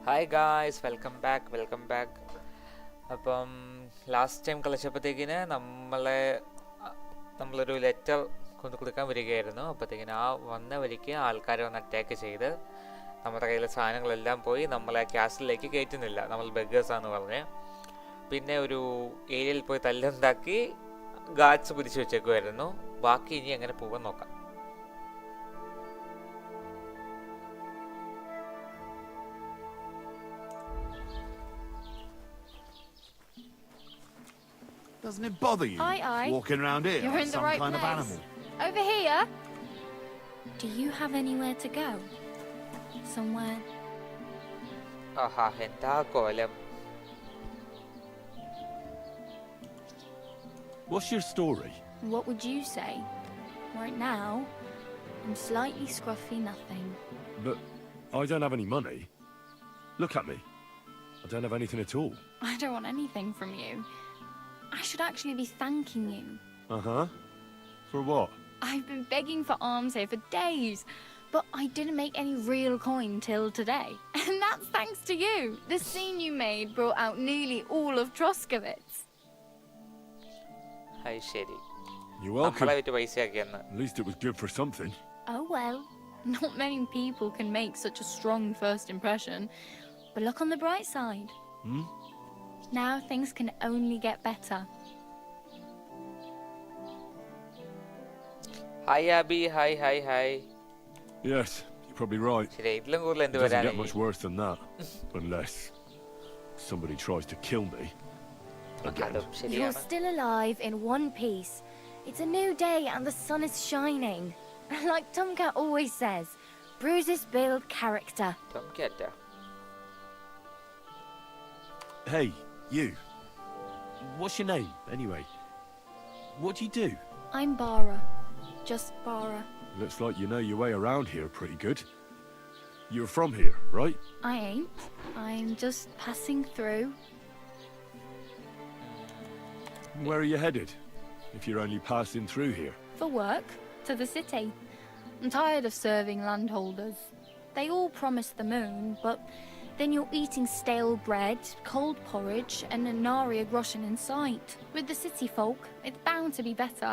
Hi guys, welcome back. അപ്പം last time കളിച്ചപ്പോഴത്തേക്കിന് നമ്മളൊരു letter കൊണ്ടു കൊടുക്കാൻ വരികയായിരുന്നു. അപ്പോഴത്തേക്കിന് ആ വന്ന വഴിക്ക് ആൾക്കാരെ വന്ന് അറ്റാക്ക് ചെയ്ത് നമ്മുടെ കയ്യിലെ സാധനങ്ങളെല്ലാം പോയി നമ്മളെ ക്യാസിലേക്ക് കയറ്റുന്നില്ല, നമ്മൾ ബെഗേഴ്സാന്ന് പറഞ്ഞ്. പിന്നെ ഒരു ഏരിയയിൽ പോയി തല്ലുണ്ടാക്കി ഗാർഡ്സ് പിടിച്ചു വെച്ചേക്കുമായിരുന്നു. ബാക്കി ഇനി എങ്ങനെ പോകാൻ നോക്കാം. Doesn't it bother you walking around here You're like in the some right kind of place. animal? Over here? Do you have anywhere to go? Somewhere? ആഹാ, എന്താ കോലം. What's your story? What would you say? Right now, I'm slightly scruffy nothing. But I don't have any money. Look at me. I don't have anything at all. I don't want anything from you. I should actually be thanking you. Uh-huh. For what? I've been begging for alms here for days, but I didn't make any real coin till today. And that's thanks to you. The scene you made brought out nearly all of Troskowitz. Hi, ശരി. You're welcome. നമ്മളെ വിറ്റ് പൈസയാക്കിയെന്ന്. At least it was good for something. Oh well, not many people can make such a strong first impression. But look on the bright side. Now things can only get better. Hi abbey, hi. Yes, you're probably right. ശരി, ഇതിലും കൂടുതൽ It എന്ത് doesn't വരാനായി? get much worse than that. Unless somebody tries to kill me. Again. അതും You're ശരിയാണ്. still alive in one piece. It's a new day and the sun is shining. Like Tomcat always says, bruises build character. ടോംക്യാറ്റാ. Hey, you. What's your name, anyway? What do you do? I'm Bara. Just Bara. Looks like you know your way around here pretty good. You're from here, right? I ain't. I'm just passing through. Where are you headed? If you're only passing through here. For work, to the city. I'm tired of serving landholders. They all promise the moon, but then you're eating stale bread, cold porridge, and a nari a groschen in sight. With the city folk, it's bound to be better.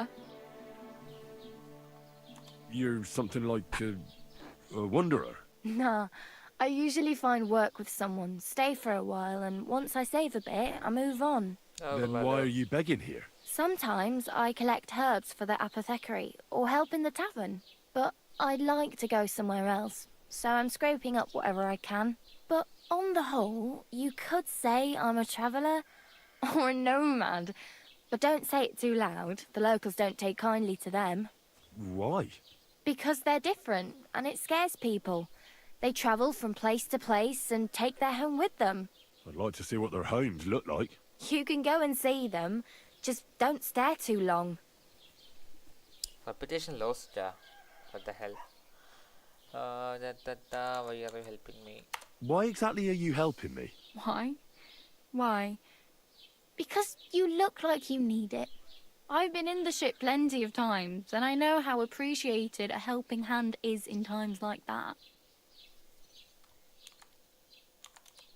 You're something like a wanderer. Nah, I usually find work with someone, stay for a while, and once I save a bit, I move on. Then why are you begging here? Sometimes I collect herbs for the apothecary or help in the tavern, but I'd like to go somewhere else, so I'm scraping up whatever I can. But on the whole, you could say I'm a traveller or a nomad, but don't say it too loud. The locals don't take kindly to them. Why? Because they're different, and it scares people. They travel from place to place and take their home with them. I'd like to see what their homes look like. You can go and see them, just don't stare too long. Reputation lost. What the hell? Why are you helping me? Why exactly are you helping me? Why? Why? Because you look like you need it. I've been in the ship plenty of times, and I know how appreciated a helping hand is in times like that.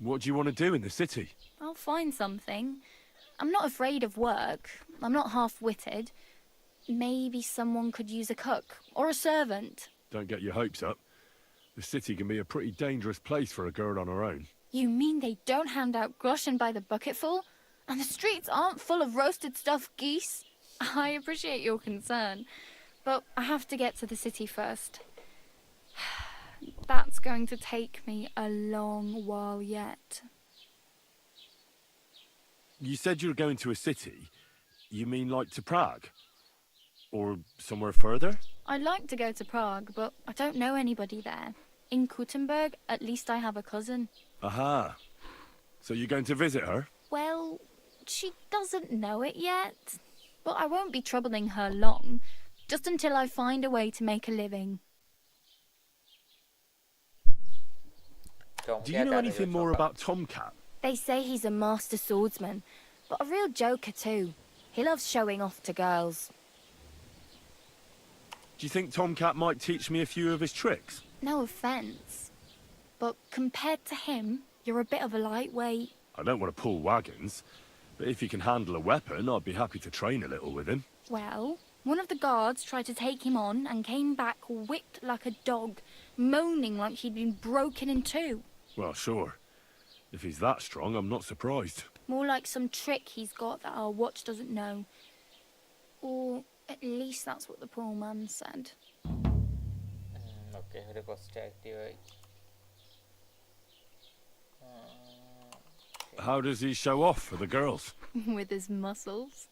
What do you want to do in the city? I'll find something. I'm not afraid of work. I'm not half-witted. Maybe someone could use a cook or a servant. Don't get your hopes up. The city can be a pretty dangerous place for a girl on her own. You mean they don't hand out groschen by the bucketful? And the streets aren't full of roasted stuffed geese? I appreciate your concern, but I have to get to the city first. That's going to take me a long while yet. You said you were going to a city. You mean like to Prague? Or somewhere further? I'd like to go to Prague, but I don't know anybody there. In Kuttenberg, at least I have a cousin. Aha. So you're going to visit her? Well, she doesn't know it yet, but I won't be troubling her long, just until I find a way to make a living. Do you know anything more about Tomcat? They say he's a master swordsman, but a real joker too. He loves showing off to girls. Do you think Tomcat might teach me a few of his tricks? No offence, but compared to him, You're a bit of a lightweight. I don't want to pull wagons, but if he can handle a weapon, I'd be happy to train a little with him. Well, one of the guards tried to take him on and came back whipped like a dog, moaning like he'd been broken in two. Well, sure. If he's that strong, I'm not surprised. More like some trick he's got that our watch doesn't know. Or at least that's what the poor man said. Okay, ഒരു quest active ആയി. How does he show off for the girls? With his muscles.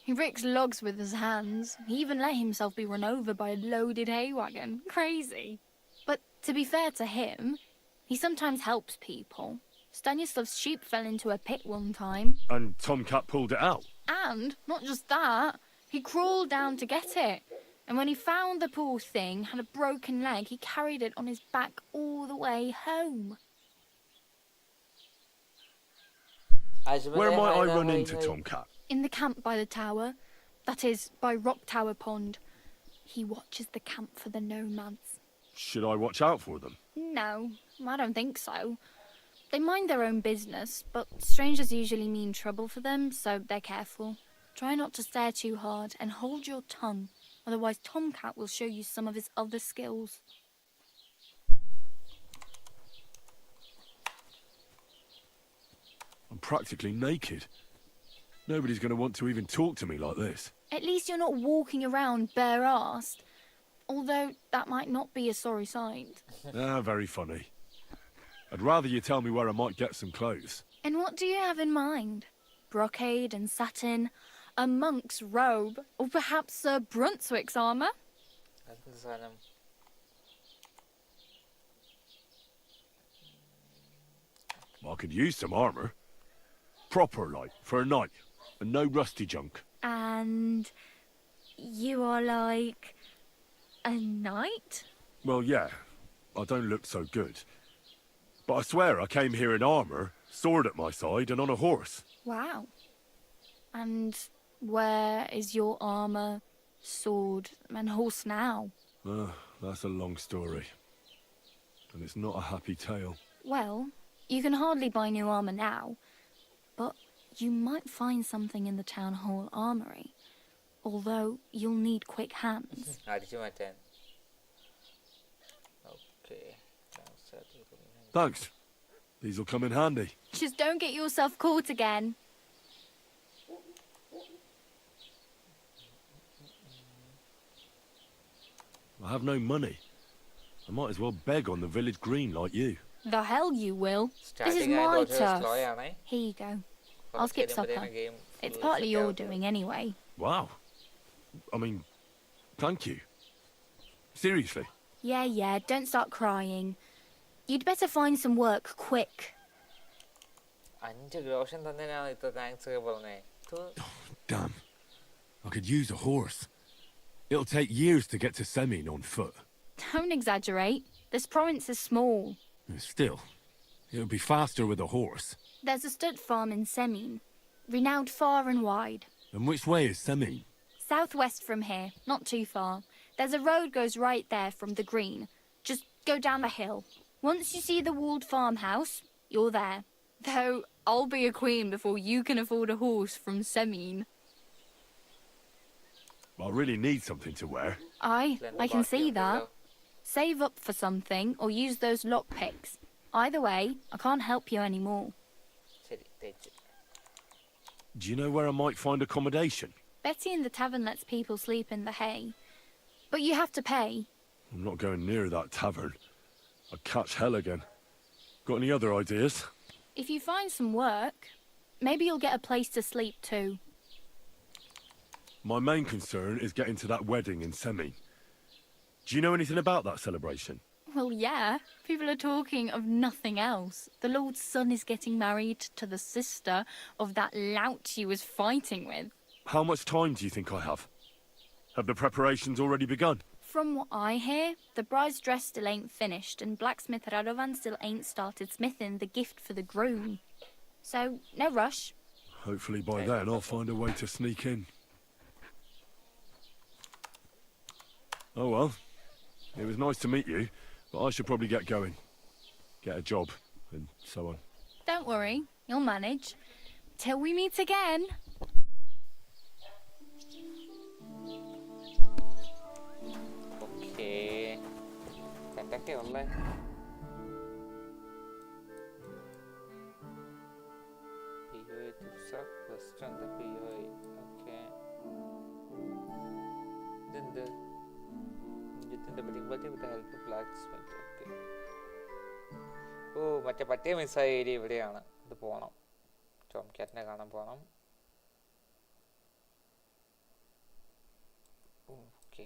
He ricks logs with his hands. He even let himself be run over by a loaded hay wagon. Crazy. But to be fair to him, he sometimes helps people. Stanislav's sheep fell into a pit one time. And Tomcat pulled it out? And, not just that, he crawled down to get it. And when he found the poor thing had a broken leg, he carried it on his back all the way home. Where might I run into Tomcat? In the camp by the tower. That is, by Rock Tower Pond. He watches the camp for the nomads. Should I watch out for them? No, I don't think so. They mind their own business, but strangers usually mean trouble for them, so they're careful. Try not to stare too hard and hold your tongue, otherwise Tomcat will show you some of his other skills. I'm practically naked. Nobody's going to want to even talk to me like this. At least you're not walking around bare-assed, although that might not be a sorry sight. Very funny. I'd rather you tell me where I might get some clothes. And what do you have in mind? Brocade and satin, a monk's robe, or perhaps Sir Brunswick's armour? എന്ത് സാധനം? I could use some armour. Proper, like, for a night. And no rusty junk. And you are like a knight? Well, yeah. I don't look so good. But I swear I came here in armour, sword at my side, and on a horse. Wow. And where is your armour, sword, and horse now? That's a long story. And it's not a happy tale. Well, you can hardly buy new armour now, but you might find something in the town hall armoury. Although you'll need quick hands. അടിച്ചു മാറ്റാൻ. Okay. Thanks. These will come in handy. Just don't get yourself caught again. I have no money. I might as well beg on the village green like you. The hell you will. This is my turf. Here you go. I'll skip supper. It's partly your doing anyway. Wow. I mean, thank you. Seriously. Yeah, don't start crying. You'd better find some work quick. 5 ഗ്രോഷൻ തന്നതിനാണ് ഇത്ര thanks ഒക്കെ പറഞ്ഞേ. Damn. I could use a horse. It'll take years to get to Semin on foot. Don't exaggerate. This province is small. Still, it'll be faster with a horse. There's a stud farm in Semin, renowned far and wide. And which way is Semin? Southwest from here, not too far. There's a road goes right there from the green. Just go down the hill. Once you see the walled farmhouse, you're there. Though I'll be a queen before you can afford a horse from Semin. I really need something to wear. I can see that. Save up for something or use those lockpicks. Either way, I can't help you anymore. ശരി, തേച്ച്. Do you know where I might find accommodation? Betty in the tavern lets people sleep in the hay. But you have to pay. I'm not going near that tavern. I'd catch hell again. Got any other ideas? If you find some work, maybe you'll get a place to sleep too. My main concern is getting to that wedding in Semin. Do you know anything about that celebration? Well, yeah. People are talking of nothing else. The Lord's son is getting married to the sister of that lout he was fighting with. How much time do you think I have? Have the preparations already begun? From what I hear, the bride's dress still ain't finished, and blacksmith Radovan still ain't started smithing the gift for the groom. So, no rush. Hopefully by then I'll find a way to sneak in. Oh well. It was nice to meet you, but I should probably get going. Get a job, and so on. Don't worry, you'll manage. Till we meet again. Okay, എന്തൊക്കെയാ ഉള്ളേ? POA to rest on the POA. Okay, ഇതെന്ത്? ഇഞ്ചത്തിന്റെ ബലിംബത്തെ with the help of blacksmith. Okay. ഓ, മറ്റേ പട്ടിയെ മിസ്സായ area ഇവിടെയാണ്. ഇത് പോണം. ടോം ക്യാറ്റിനെ കാണാൻ പോണം. ഓക്കെ,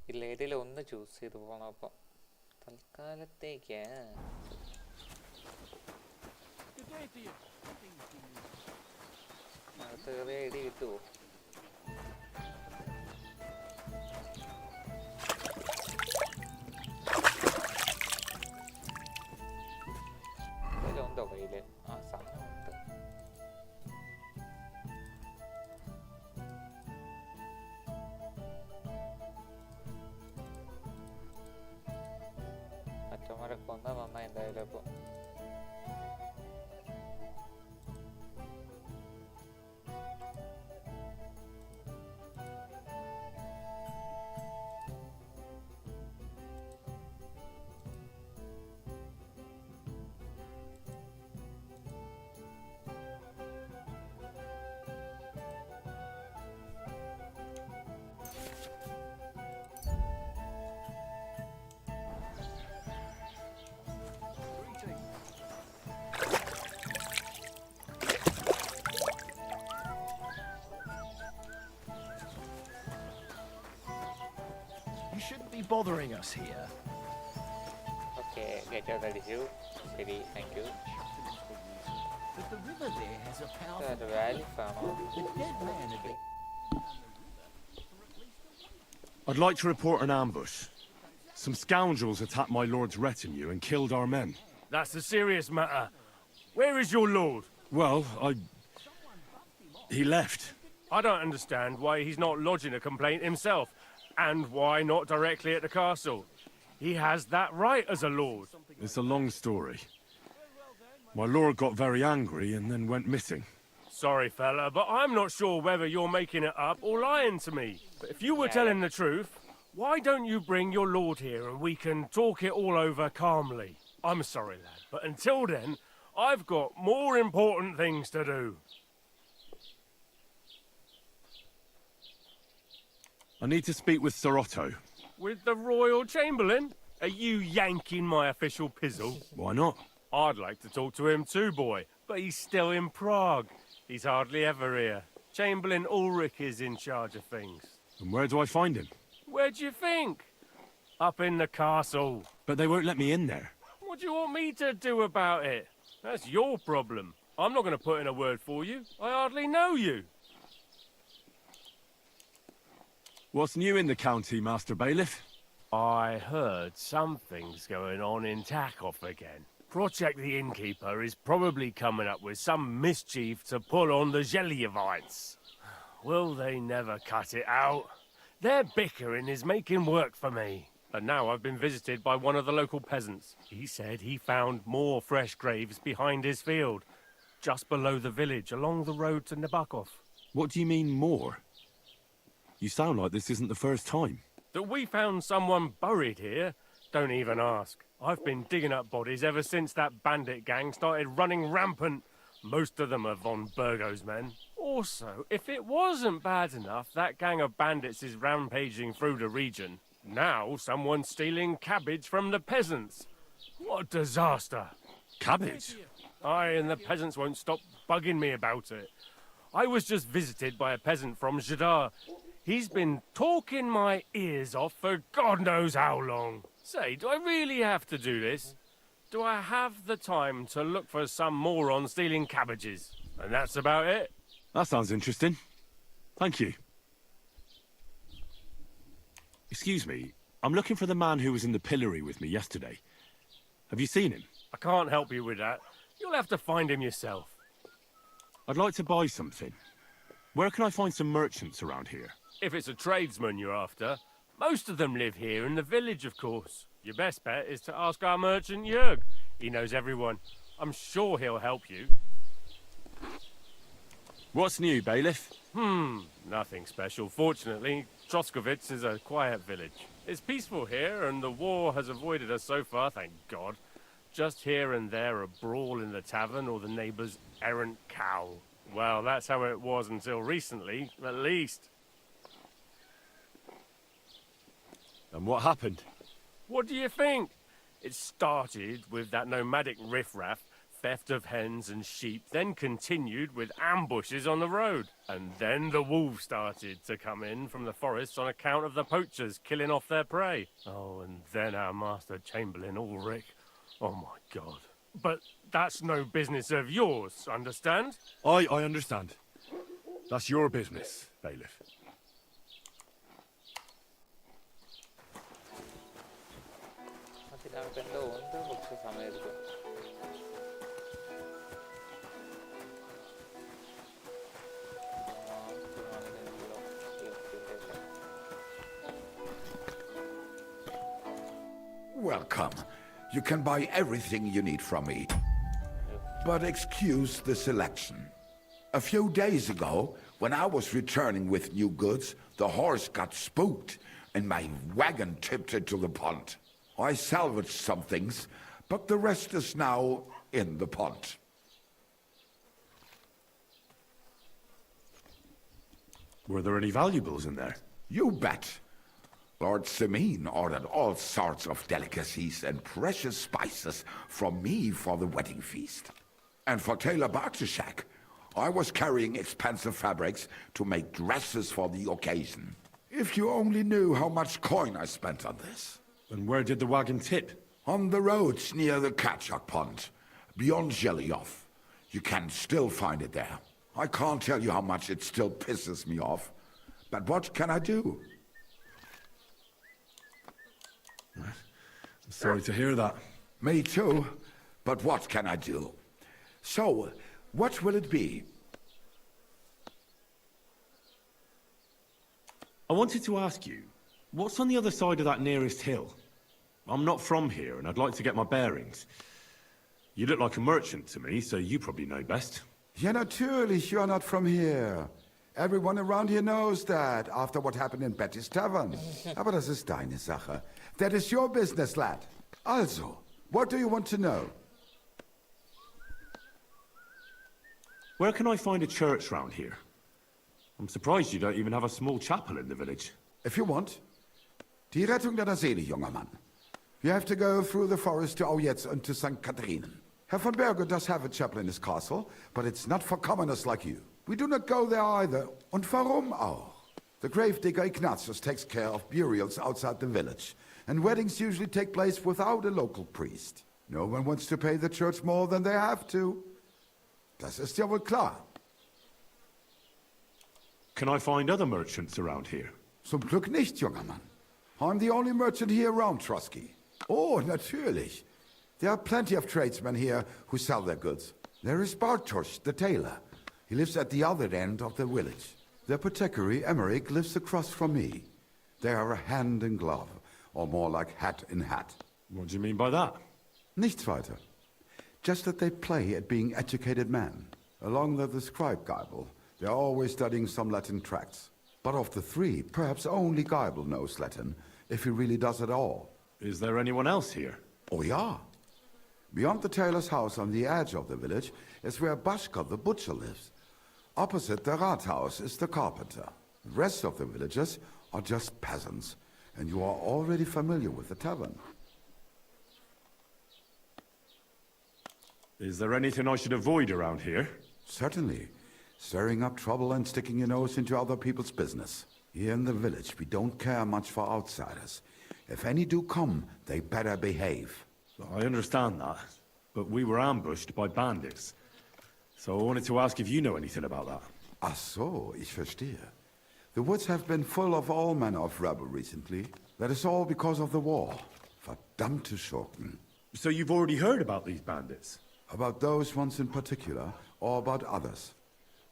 ഇതിലേതെങ്കിലും ഒന്ന് ചൂസ് ചെയ്ത് പോകണം. അപ്പം തൽക്കാലത്തേക്ക് അകത്ത് കയറിയ ഇടി കിട്ടുമോ? ഉണ്ടോ കയ്യില്? ആ സാധനമുണ്ട്. മറ്റന്മാരെ കൊന്ന നന്നായി എന്തായാലും. അപ്പൊ You shouldn't be bothering us here. Okay, get out that issue. Ready, thank you. But the river there has a powerful... The valley farm. The dead man had been... I'd like to report an ambush. Some scoundrels attacked my lord's retinue and killed our men. That's a serious matter. Where is your lord? Well, he left. I don't understand why he's not lodging a complaint himself, and why not directly at the castle. He has that right as a lord. It's a long story. My lord got very angry and then went missing. Sorry, fella, but I'm not sure whether you're making it up or lying to me. But if you were telling the truth, why don't you bring your lord here and we can talk it all over calmly? I'm sorry, lad, but until then, I've got more important things to do. I need to speak with Sir Otto. With the Royal Chamberlain? Are you yanking my official pizzle? Why not? I'd like to talk to him too, boy, but he's still in Prague. He's hardly ever here. Chamberlain Ulrich is in charge of things. And where do I find him? Where do you think? Up in the castle. But they won't let me in there. What do you want me to do about it? That's your problem. I'm not going to put in a word for you. I hardly know you. What's new in the county, Master Bailiff? I heard something's going on in Takov again. Project the Innkeeper is probably coming up with some mischief to pull on the Zelievites. Will they never cut it out? Their bickering is making work for me. And now I've been visited by one of the local peasants. He said he found more fresh graves behind his field, just below the village, along the road to Nabokov. What do you mean, more? You sound like this isn't the first time. That we found someone buried here? Don't even ask. I've been digging up bodies ever since that bandit gang started running rampant. Most of them are von Burgo's men. Also, if it wasn't bad enough that gang of bandits is rampaging through the region, now someone's stealing cabbage from the peasants. What a disaster. Cabbage? Aye, and the peasants won't stop bugging me about it. I was just visited by a peasant from Jadar. He's been talking my ears off for God knows how long. Say, do I really have to do this? Do I have the time to look for some moron stealing cabbages? And that's about it. That sounds interesting. Thank you. Excuse me, I'm looking for the man who was in the pillory with me yesterday. Have you seen him? I can't help you with that. You'll have to find him yourself. I'd like to buy something. Where can I find some merchants around here? If it's a tradesman you're after, most of them live here in the village, of course. Your best bet is to ask our merchant Jörg. He knows everyone. I'm sure he'll help you. What's new, bailiff? Nothing special. Fortunately, Troskovitz is a quiet village. It's peaceful here, and the war has avoided us so far, thank God. Just here and there a brawl in the tavern or the neighbour's errant cow. Well, that's how it was until recently, at least. And what happened? What do you think? It started with that nomadic riffraff, theft of hens and sheep, then continued with ambushes on the road. And then the wolves started to come in from the forests on account of the poachers killing off their prey. Oh, and then our master chamberlain Ulrich. Oh my God. But that's no business of yours, understand? I understand. That's your business, bailiff. അതിനകത്ത് എന്തോ ഉണ്ട്, കുറച്ച് സമയമെടുക്കും. Welcome. You can buy everything you need from me. But excuse the selection. A few days ago, when I was returning with new goods, the horse got spooked and my wagon tipped into the pond. I salvaged some things, but the rest is now in the pond. Were there any valuables in there? You bet. Lord Simeon ordered all sorts of delicacies and precious spices from me for the wedding feast. And for Taylor Bartishak, I was carrying expensive fabrics to make dresses for the occasion. If you only knew how much coin I spent on this. And where did the wagon tip? On the roads near the Katchak Pond, beyond Zhelyov. You can still find it there. I can't tell you how much it still pisses me off. But what can I do? I'm sorry to hear that. Me too. But what can I do? So, what will it be? I wanted to ask you, what's on the other side of that nearest hill? I'm not from here, and I'd like to get my bearings. You look like a merchant to me, so you probably know best. Ja, natürlich, you're not from here. Everyone around here knows that, after what happened in Betty's Tavern. Aber das ist deine Sache. That is your business, lad. Also, what do you want to know? Where can I find a church round here? I'm surprised you don't even have a small chapel in the village. If you want. Die Rettung deiner Seele, junger Mann. You have to go through the forest to Aujetz and to St. Catharinen. Herr von Berger does have a chapel in his castle, but it's not for commoners like you. We do not go there either. Und warum auch? The gravedigger Ignatius takes care of burials outside the village, and weddings usually take place without a local priest. No one wants to pay the church more than they have to. Das ist ja wohl klar. Can I find other merchants around here? Zum Glück nicht, junger Mann. I'm the only merchant here around Trotsky. Oh, natürlich. There are plenty of tradesmen here who sell their goods. There is Bartosz, the tailor. He lives at the other end of the village. The apothecary, Emmerich, lives across from me. They are hand in glove, or more like hat in hat. What do you mean by that? Nichts weiter. Just that they play at being educated men. Along with the scribe Geibel, they are always studying some Latin tracts. But of the three, perhaps only Geibel knows Latin, if he really does at all. Is there anyone else here? Oh ja. Beyond the tailor's house on the edge of the village is where Bashka the butcher lives. Opposite the Rathaus is the carpenter. The rest of the villagers are just peasants, and you are already familiar with the tavern. Is there anything I should avoid around here? Certainly. Stirring up trouble and sticking your nose into other people's business. Here in the village, we don't care much for outsiders. If any do come, they better behave. I understand that, but we were ambushed by bandits. So I wanted to ask if you know anything about that. Ach so, ich verstehe. The woods have been full of all manner of rebel recently. That is all because of the war. Verdammte Schurken. So you've already heard about these bandits? About those ones in particular, or about others.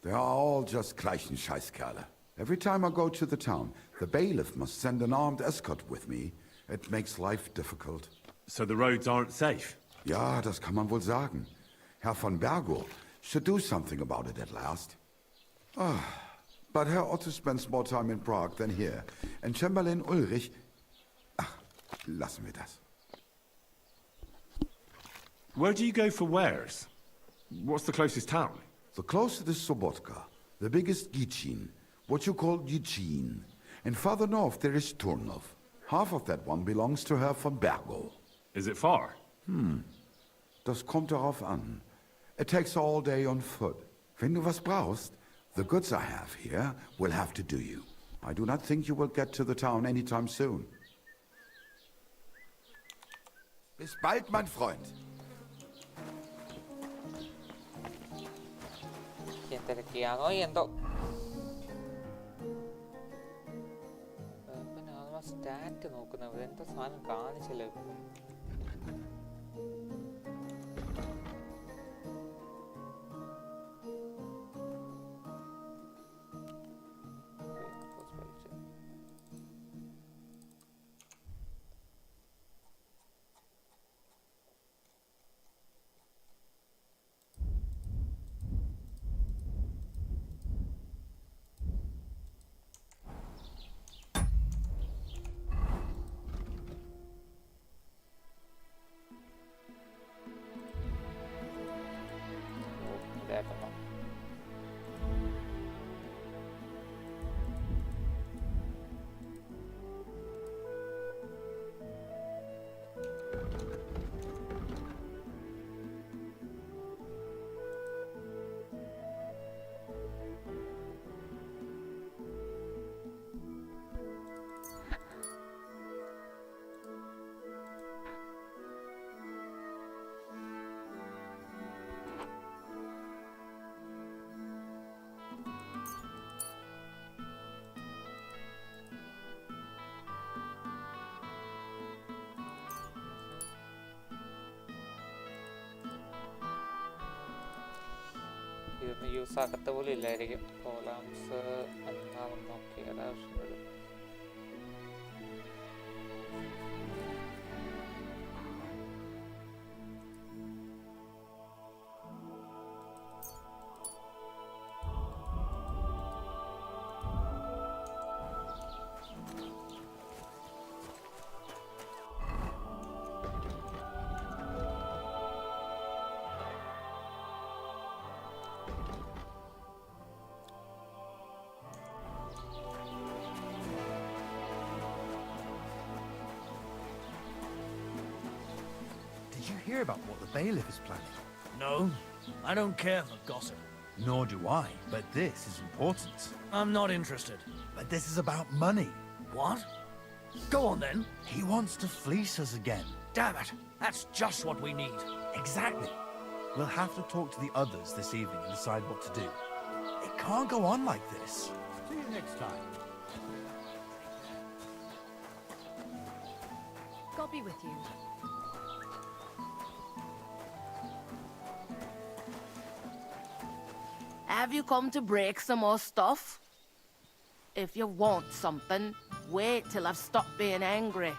They are all just gleichen Scheißkerle. Every time I go to the town, the bailiff must send an armed escort with me, It makes life difficult. So the roads aren't safe? Ja, das kann man wohl sagen. Herr von Bergo should do something about it at last. But Herr Otto spends more time in Prague than here. And Chamberlain Ulrich... Ach, lassen wir das. Where do you go for wares? What's the closest town? The closest is Sobotka, the biggest Gichin, what you call Gichin. And farther north there is Turnov. Half of that one belongs to Herr von Bergo. Is it far? Das kommt darauf an. It takes all day on foot. Wenn du was brauchst, the goods I have here will have to do you. I do not think you will get to the town anytime soon. Bis bald, mein Freund. എന്തൊക്കെയാണോ എന്തോ stat നോക്കുന്നത് എന്താ സാധനം കാണിച്ചല്ലോ ഇപ്പം ഇതായിരുന്നു ഇതൊന്നും use ആക്കത്ത പോലും ഇല്ലായിരിക്കും കോളാംസ് എന്താണെന്ന് നോക്കിയാൽ ആവശ്യം വരും Did you hear about what the bailiff is planning? No, I don't care for gossip. Nor do I, but this is important. I'm not interested. But this is about money. What? Go on then. He wants to fleece us again. Damn it, that's just what we need. Exactly. We'll have to talk to the others this evening and decide what to do. It can't go on like this. See you next time. God be with you. Have you come to break some more stuff? If you want something, wait till I've stopped being angry.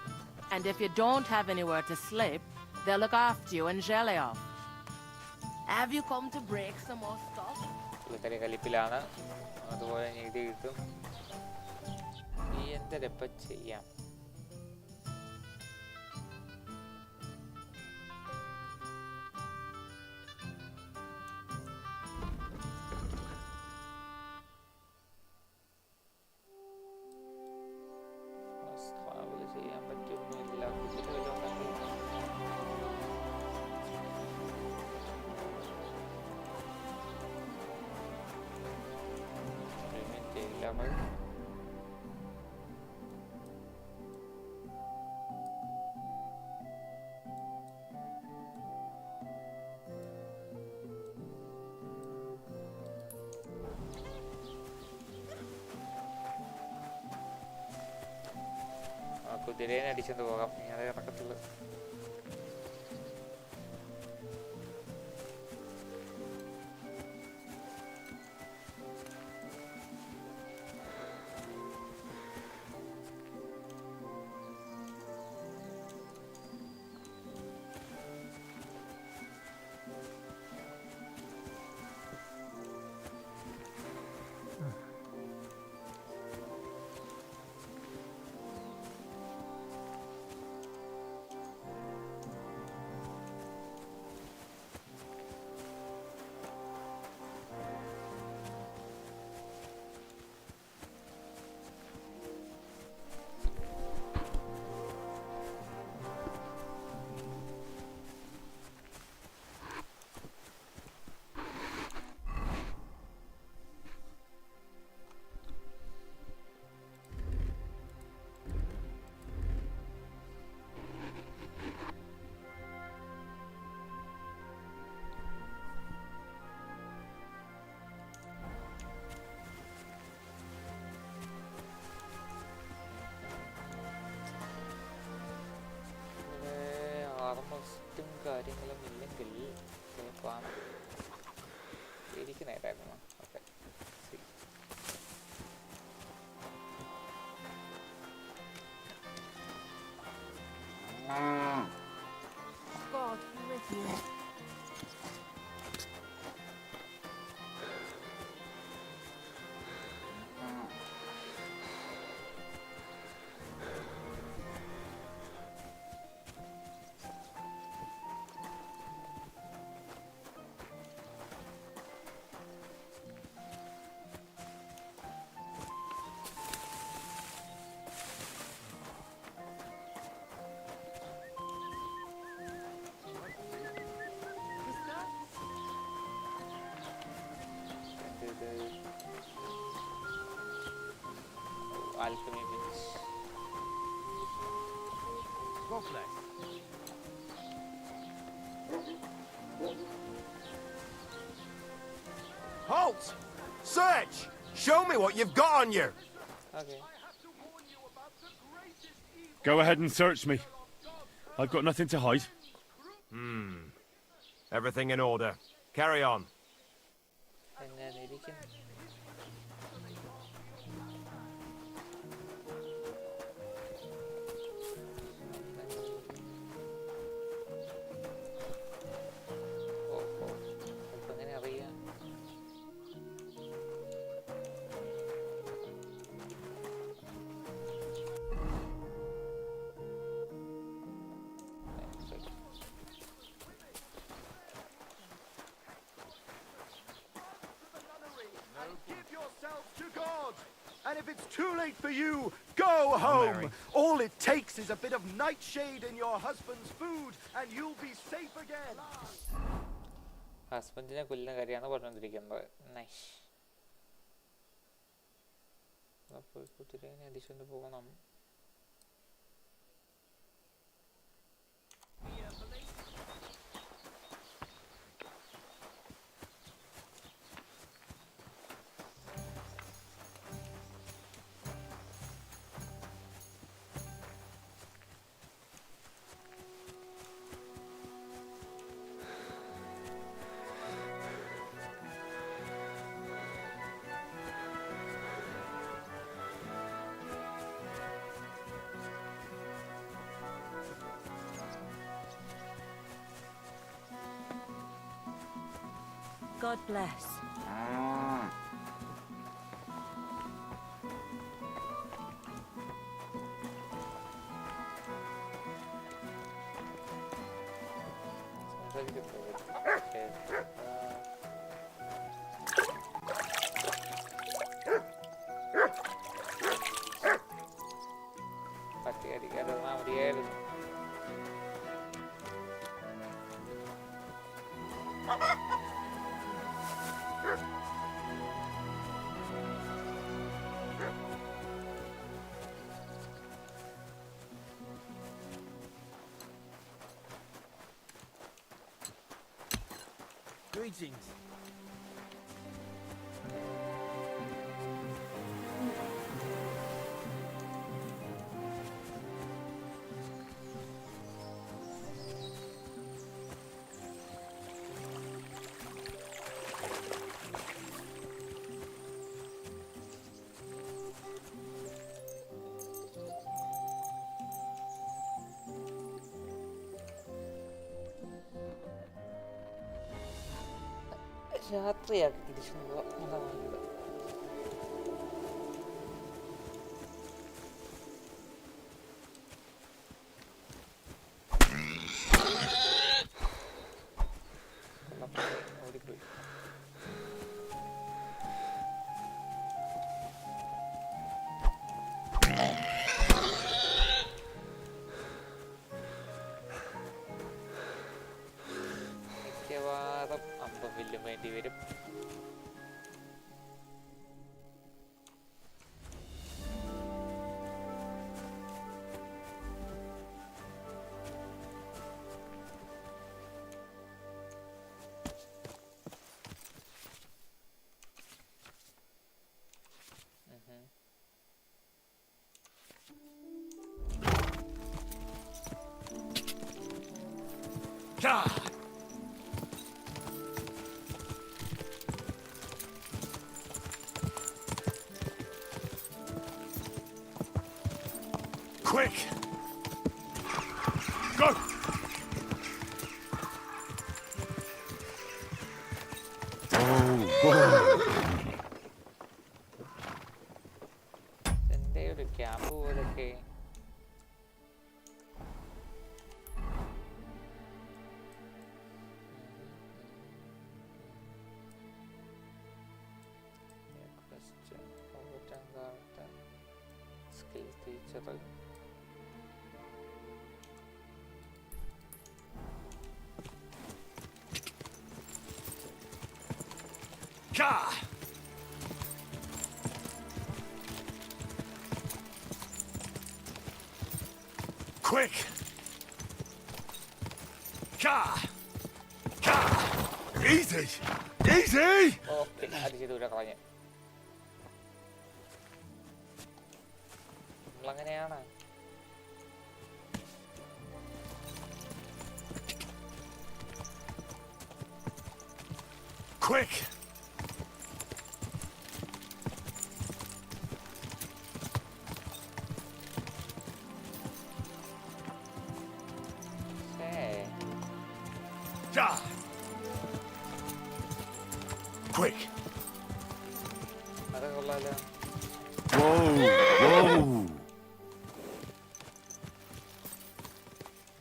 And if you don't have anywhere to sleep, they'll look after you in Zhelyov. Have you come to break some more stuff? പുള്ളിക്കാരി കലിപ്പിലാണ് അതുപോലെ നീതി കിട്ടും ഈ എന്തൊരിപ്പം ചെയ്യാം travel ചെയ്യാൻ പറ്റുന്നില്ല കുതിര വല്ലതും ഉണ്ടെങ്കിൽ ചെയ്യില്ല നമ്മൾ കുതിരേനെ അടിച്ചുകൊണ്ട് പോകാം ഞാൻ ഇറക്കത്തുള്ളൂ പോവാം. എനിക്ക് നേരായിരുന്നു. Okay. God be with you. Alchemy beach. God bless. Halt! Search! Show me what you've got on you! Okay. Go ahead and search me. I've got nothing to hide. Everything in order. Carry on. എങ്ങനെ ഇരിക്കും? ഓഹോ, ഇപ്പൊ എങ്ങനെ അറിയാം? Give yourselves to God! And if it's too late for you, go home! All it takes is a bit of nightshade in your husband's food, and you'll be safe again! ഹസ്ബൻഡിനെ കൊല്ലുന്ന കാര്യമാണ് പറഞ്ഞുകൊണ്ടിരിക്കുന്നത്. നൈസ്. അപ്പോൾ കുതിരേനെ അടിച്ചുകൊണ്ട് പോകണം. God bless. പട്ടി അടിക്കാതെ മതിയായിരുന്നു. Greetings. രാത്രിയാക്കി തിരിച്ചു പോവാം. അതാണ് നല്ലത്. ഓടിപ്പോയി. മിക്കവാറും അമ്പം വില്ലും വേണ്ടി വരും. Quick! Go! എന്തേ ഒരു ക്യാമ്പ് പോലൊക്കെ. Skills teacher. Ka! Quick! Ka! Ka! Easy! Easy! Okay, അടിച്ച് ദൂരെ കളഞ്ഞ്. നമ്മളങ്ങനെയാണ്. Quick! Da! Quick! അത് കൊള്ളാലോ. Whoa! Whoa!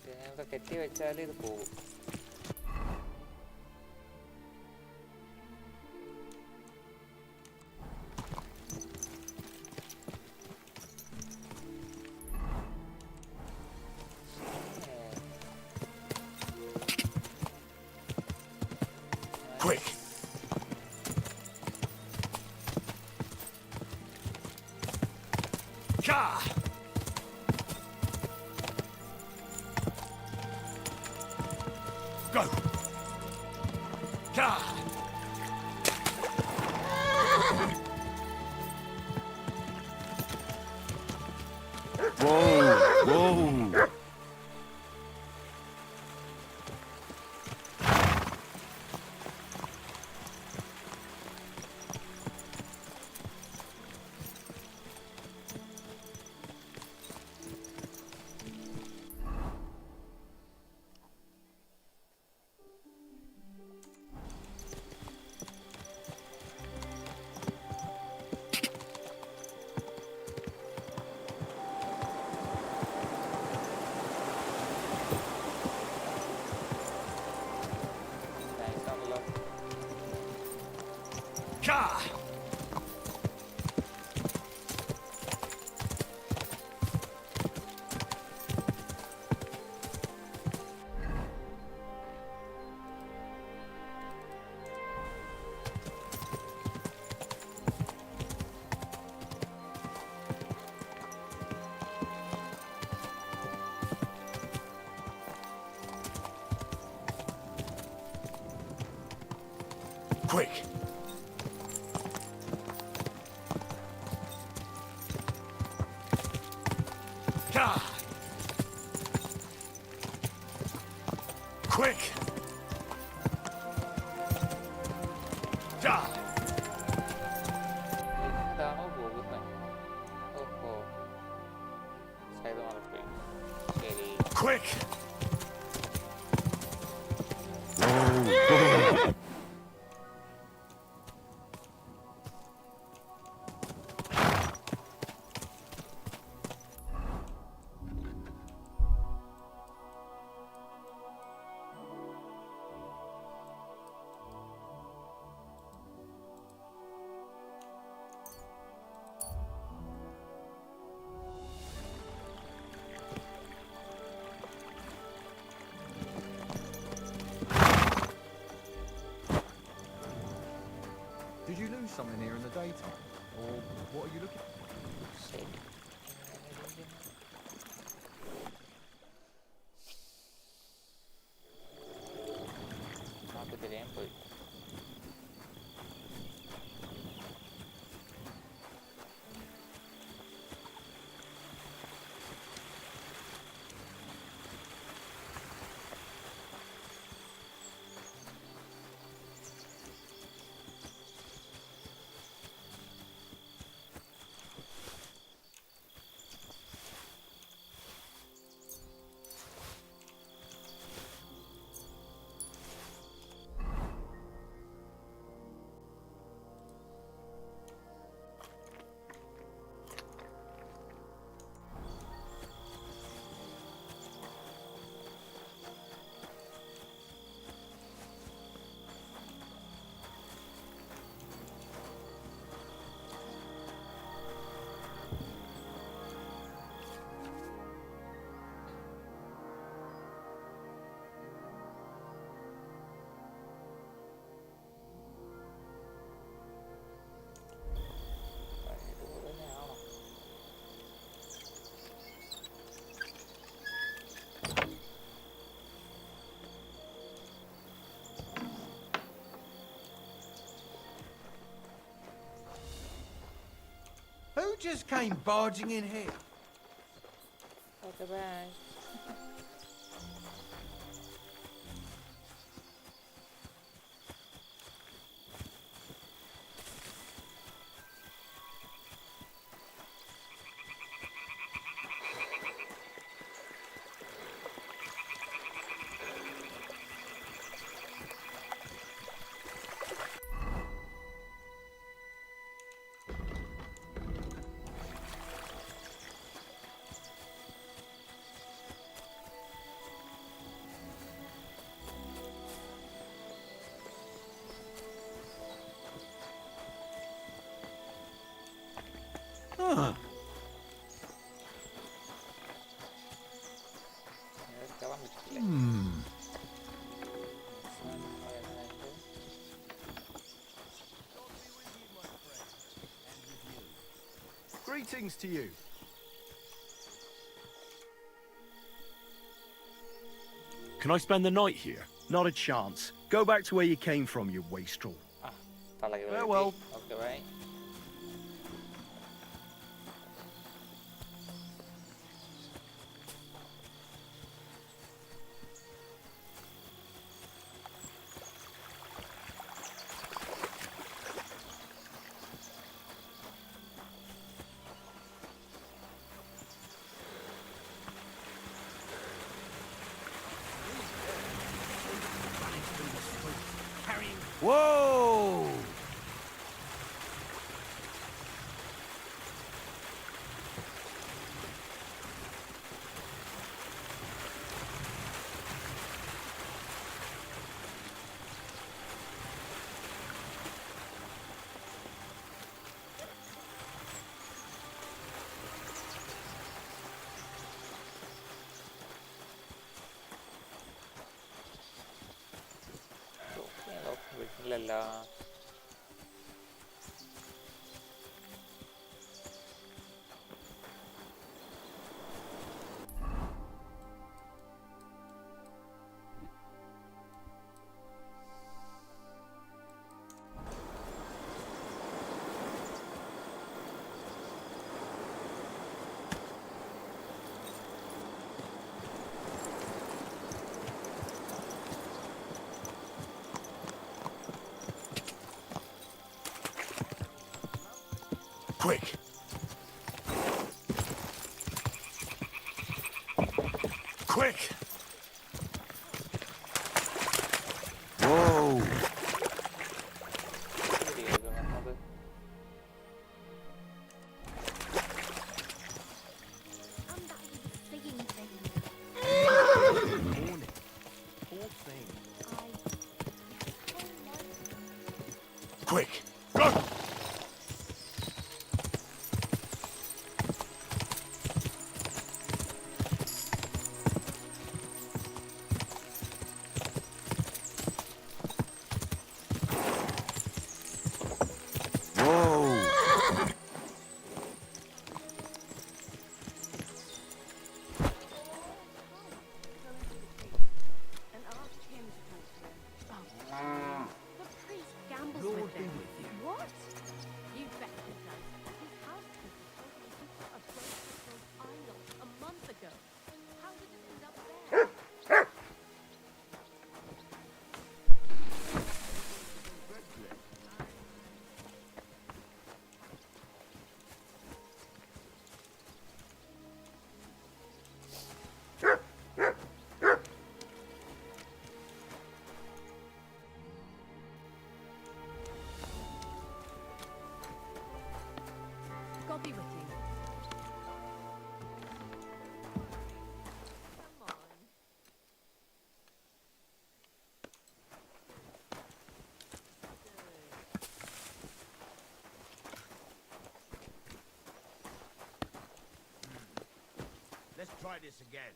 ഇതിനെ കെട്ടി വെച്ചാൽ ഇത് പോകും. Quick! Ka! Go! Ka! Whoa! Whoa! Ka! Quick! Ka! Quick! Da! ഇതാണോ പോകുന്നത്? ഓഹോ, സൈഡ് മാറിപ്പോയി. ശരി. Quick! Did you lose something here in the daytime? Or what are you looking for? ശരി. ആ കുതിരയും പോയി. just came barging in here. Okay, bye. Ah, Greetings to you. can I spend the night here? Not a chance. Go back to where you came from, you wastrel. Farewell. Okay, bye. Whoa! വീട്ടിലല്ല. Quick! Quick! Whoa! Quick! Run! God be with you. Let's try this again.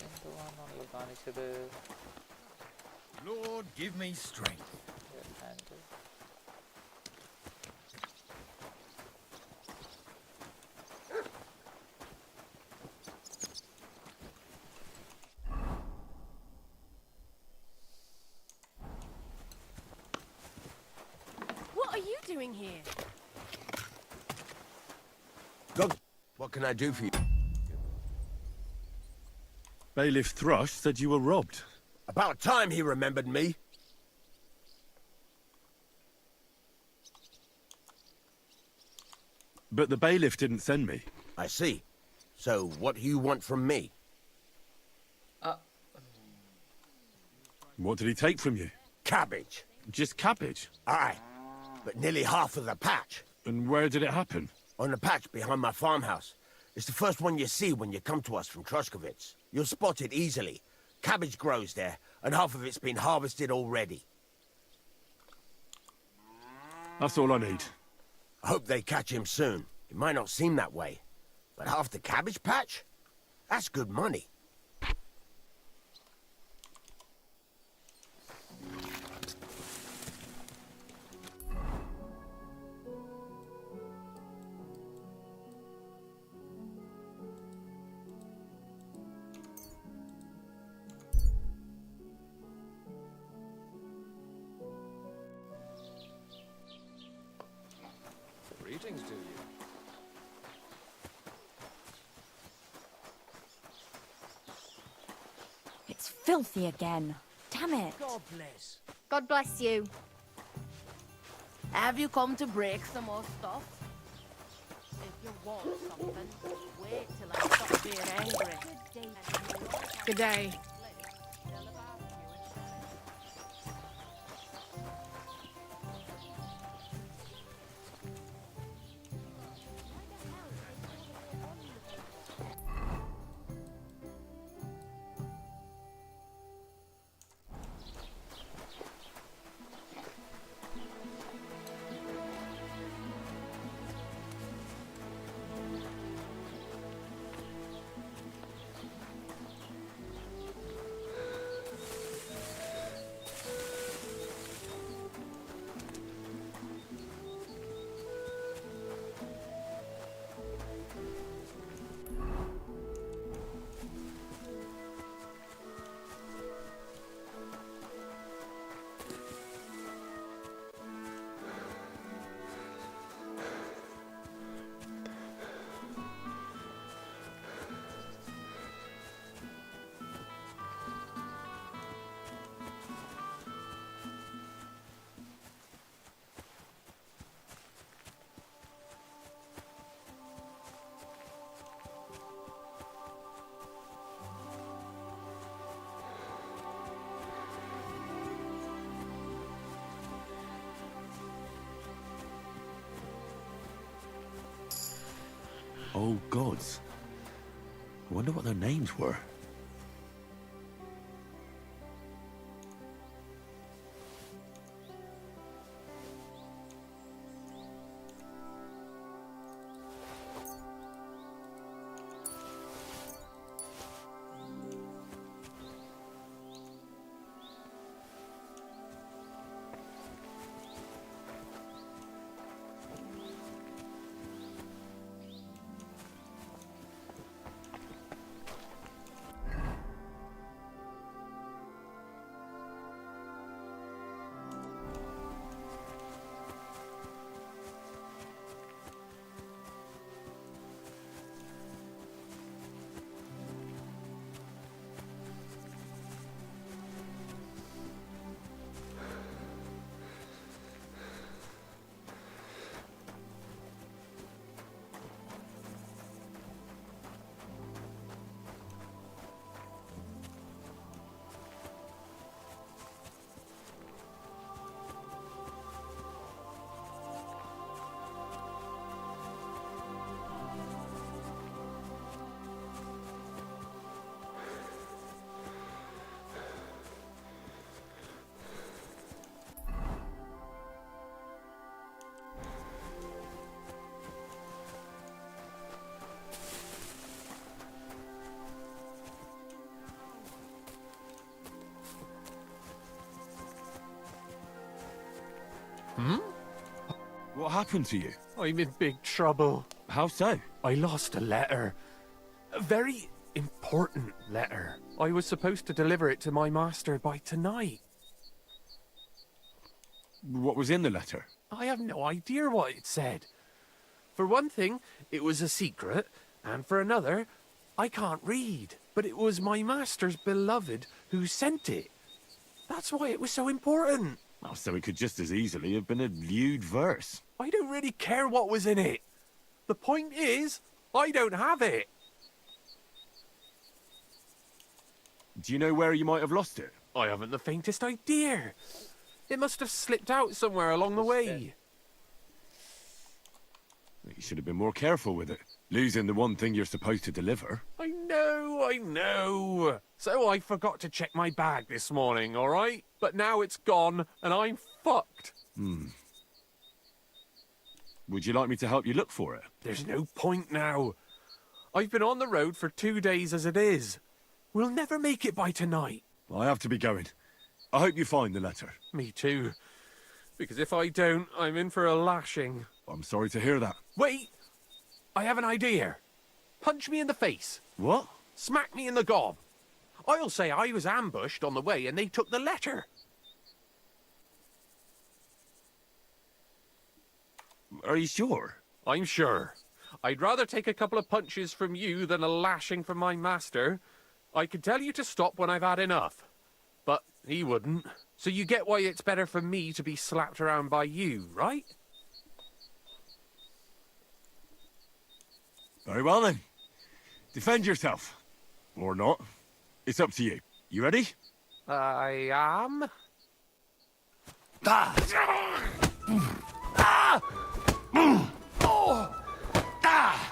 എന്തുവാണല്ലോ കാണിച്ചത്? Lord, give me strength. What are doing here? Good. What can I do for you? Bailiff Thrush said you were robbed. About time he remembered me. But the bailiff didn't send me. I see. So, what do you want from me? What did he take from you? Cabbage. Just cabbage? Aye, but nearly half of the patch. And where did it happen? On the patch behind my farmhouse. It's the first one you see when you come to us from Troshkovitz. You'll spot it easily. Cabbage grows there, and half of it's been harvested already. That's all I need. I hope they catch him soon. It might not seem that way, but half the cabbage patch? That's good money. Greetings to you. It's filthy again. Damn it. God bless. God bless you. Have you come to break some more stuff? If you want something, wait till I stop being angry. Good day. Oh, gods. I wonder what their names were. What happened to you? I'm in big trouble. How so? I lost a letter. A very important letter. I was supposed to deliver it to my master by tonight. What was in the letter? I have no idea what it said. For one thing, it was a secret, and for another, I can't read. But it was my master's beloved who sent it. That's why it was so important. Oh, so it could just as easily have been a lewd verse. I don't really care what was in it. The point is, I don't have it. Do you know where you might have lost it? I haven't the faintest idea. It must have slipped out somewhere along the way. You should have been more careful with it. Losing the one thing you're supposed to deliver. I know. So I forgot to check my bag this morning, all right? But now it's gone, and I'm fucked. Would you like me to help you look for it? There's no point now. I've been on the road for 2 days as it is. We'll never make it by tonight. I have to be going. I hope you find the letter. Me too. Because if I don't, I'm in for a lashing. I'm sorry to hear that. Wait! I have an idea. Punch me in the face. What? Smack me in the gob. I'll say I was ambushed on the way and they took the letter. Are you sure? I'm sure. I'd rather take a couple of punches from you than a lashing from my master. I could tell you to stop when I've had enough. But he wouldn't. So you get why it's better for me to be slapped around by you, right? Very well then. Defend yourself. Or not. It's up to you. You ready? I am. Ah! Ah! Oh! Ah!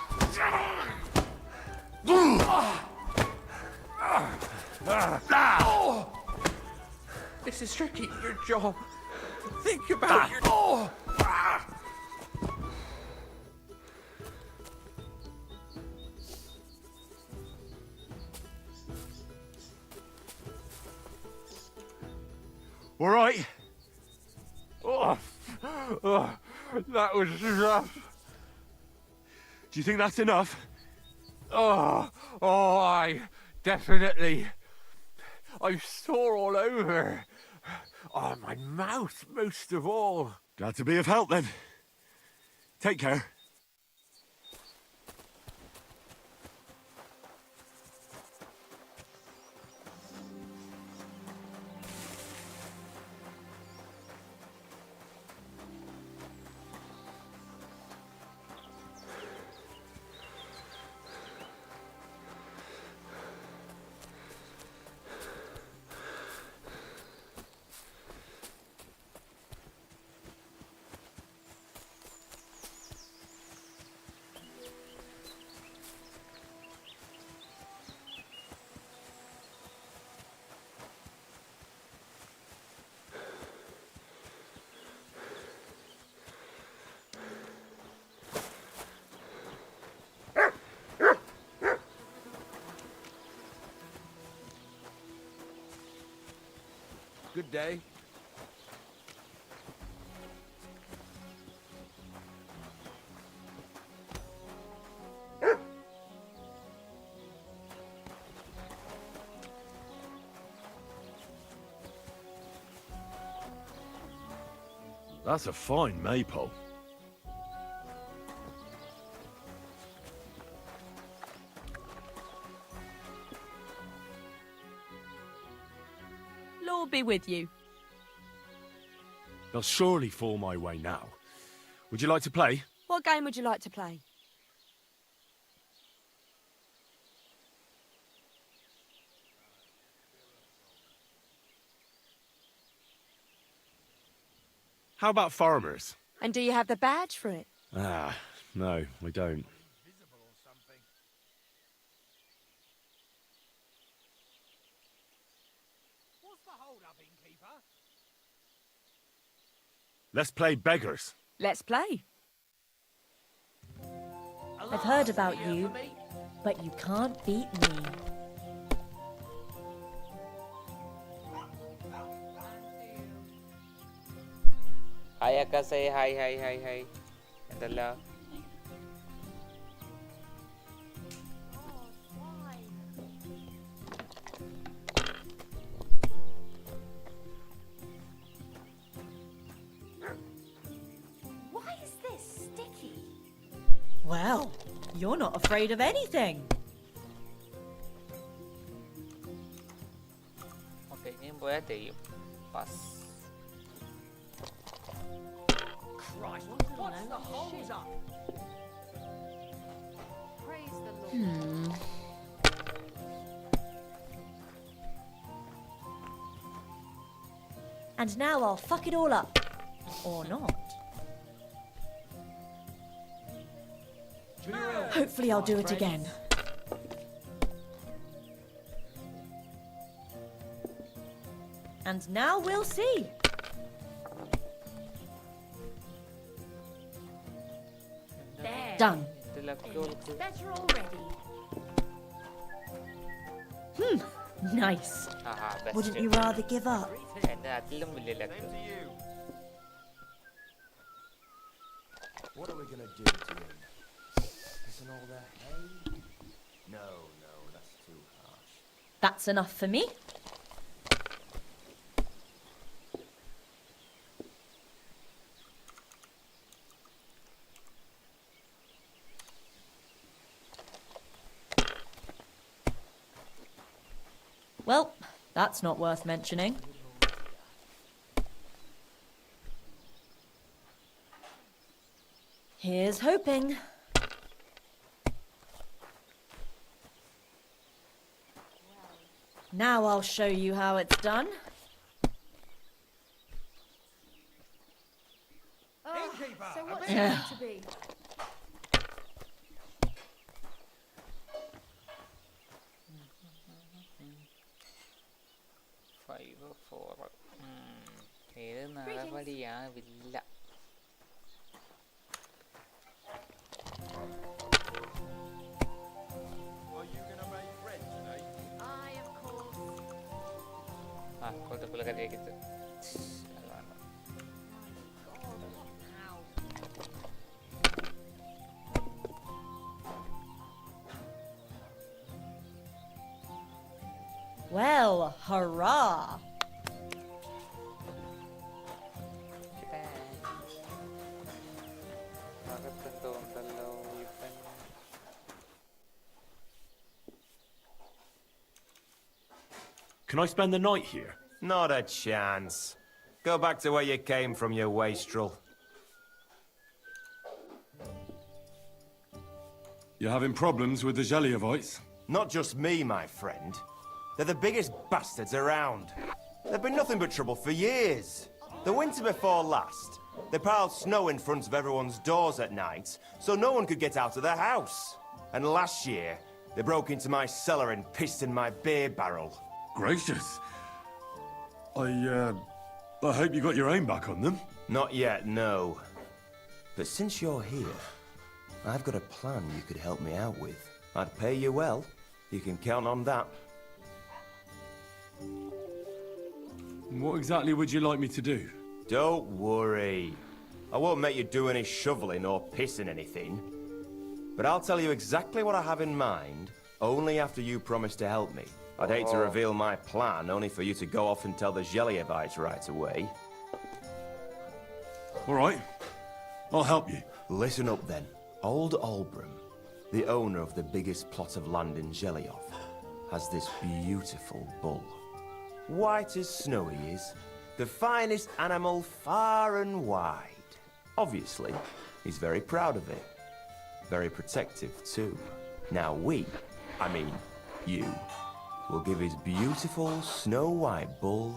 This is tricky, your job. Think about your... Oh! All right. Oh, that was rough. Do you think that's enough? I definitely. I'm sore all over. Oh, my mouth most of all. Glad to be of help then. Take care. Good day. That's a fine maypole. Lord be with you. They'll surely fall my way now. Would you like to play? What game would you like to play? How about farmers? And do you have the badge for it? Ah, no, we don't. What's the hold-up, innkeeper? Let's play beggars. Let's play. I've heard about you, but you can't beat me. Hi Akase, hi. എന്തല്ല Well, you're not afraid of anything. Okay ഇനിയും പോയാൽ തെയ്യും pass. Christ, what's the holes up? Praise the Lord. And now I'll fuck it all up. Or not. Hopefully I'll do it again. And now we'll see. There. Done. Better already. Nice. Wouldn't you rather give up? എന്നെ അതിലും വലിയ luck. What are we gonna do to him? Isn't all that hay? No, that's too harsh. That's enough for me. Well, that's not worth mentioning. Here's hoping. Now I'll show you how it's done. So what's it going to be? Five four ഏത് നടപടിയാവില്ല. ആ കൊണ്ട പുള്ളിക്കാരിയേക്കിട്ട് Well, hurrah! Can I spend the night here? Not a chance. Go back to where you came from, you wastrel. You're having problems with the Zhelyevites? Not just me, my friend. They're the biggest bastards around. They've been nothing but trouble for years. The winter before last, they piled snow in front of everyone's doors at night, so no one could get out of their house. And last year, they broke into my cellar and pissed in my beer barrel. Gracious. I hope you got your aim back on them. Not yet, no. But since you're here, I've got a plan you could help me out with. I'd pay you well. You can count on that. What exactly would you like me to do? Don't worry. I won't make you do any shoveling or pissing anything. But I'll tell you exactly what I have in mind, only after you promise to help me. I'd hate to reveal my plan, only for you to go off and tell the Zhelyevites right away. All right. I'll help you. Listen up then. Old Albram, the owner of the biggest plot of land in Zhelyov, has this beautiful bull. White as snow he is, the finest animal far and wide. Obviously, he's very proud of it. Very protective too. Now you, will give his beautiful snow-white bull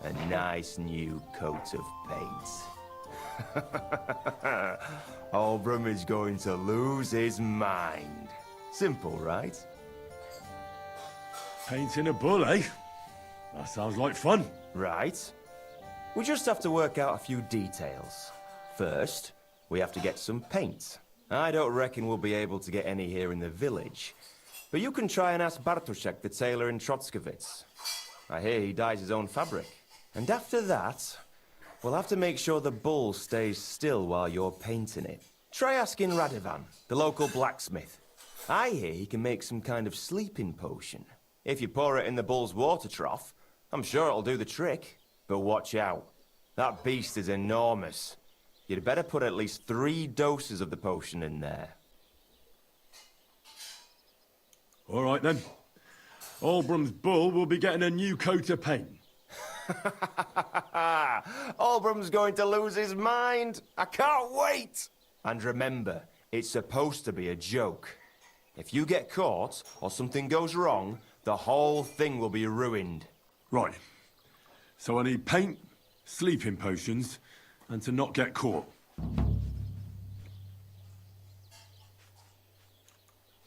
a nice new coat of paint. Albram is going to lose his mind. Simple, right? Painting a bull, eh? That sounds like fun. Right. We just have to work out a few details. First, we have to get some paint. I don't reckon we'll be able to get any here in the village. But you can try and ask Bartoszek, the tailor in Trotskovitz. I hear he dyes his own fabric. And after that, we'll have to make sure the bull stays still while you're painting it. Try asking Radovan, the local blacksmith. I hear he can make some kind of sleeping potion. If you pour it in the bull's water trough, I'm sure it'll do the trick. But watch out. That beast is enormous. You'd better put at least 3 doses of the potion in there. All right then. Albrum's bull will be getting a new coat of paint. Albrum's going to lose his mind. I can't wait. And remember, it's supposed to be a joke. If you get caught or something goes wrong, the whole thing will be ruined. Right. So I need paint, sleeping potions, and to not get caught.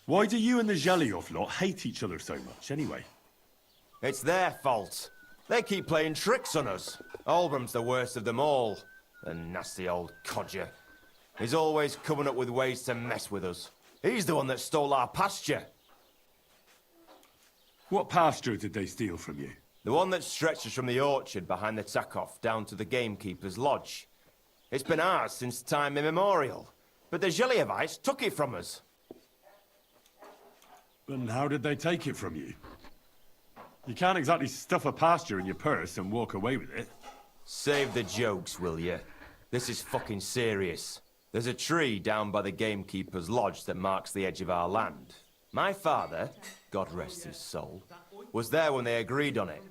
Why do you and the Zhelyov lot hate each other so much, anyway? It's their fault. They keep playing tricks on us. Albrum's the worst of them all. The nasty old codger. He's always coming up with ways to mess with us. He's the one that stole our pasture. What pasture did they steal from you? The one that stretches from the orchard behind the Takov down to the gamekeeper's lodge. It's been ours since time immemorial, but the Zhelyevites took it from us. And how did they take it from you? You can't exactly stuff a pasture in your purse and walk away with it. Save the jokes, will you? This is fucking serious. There's a tree down by the gamekeeper's lodge that marks the edge of our land. My father, God rest his soul, was there when they agreed on it.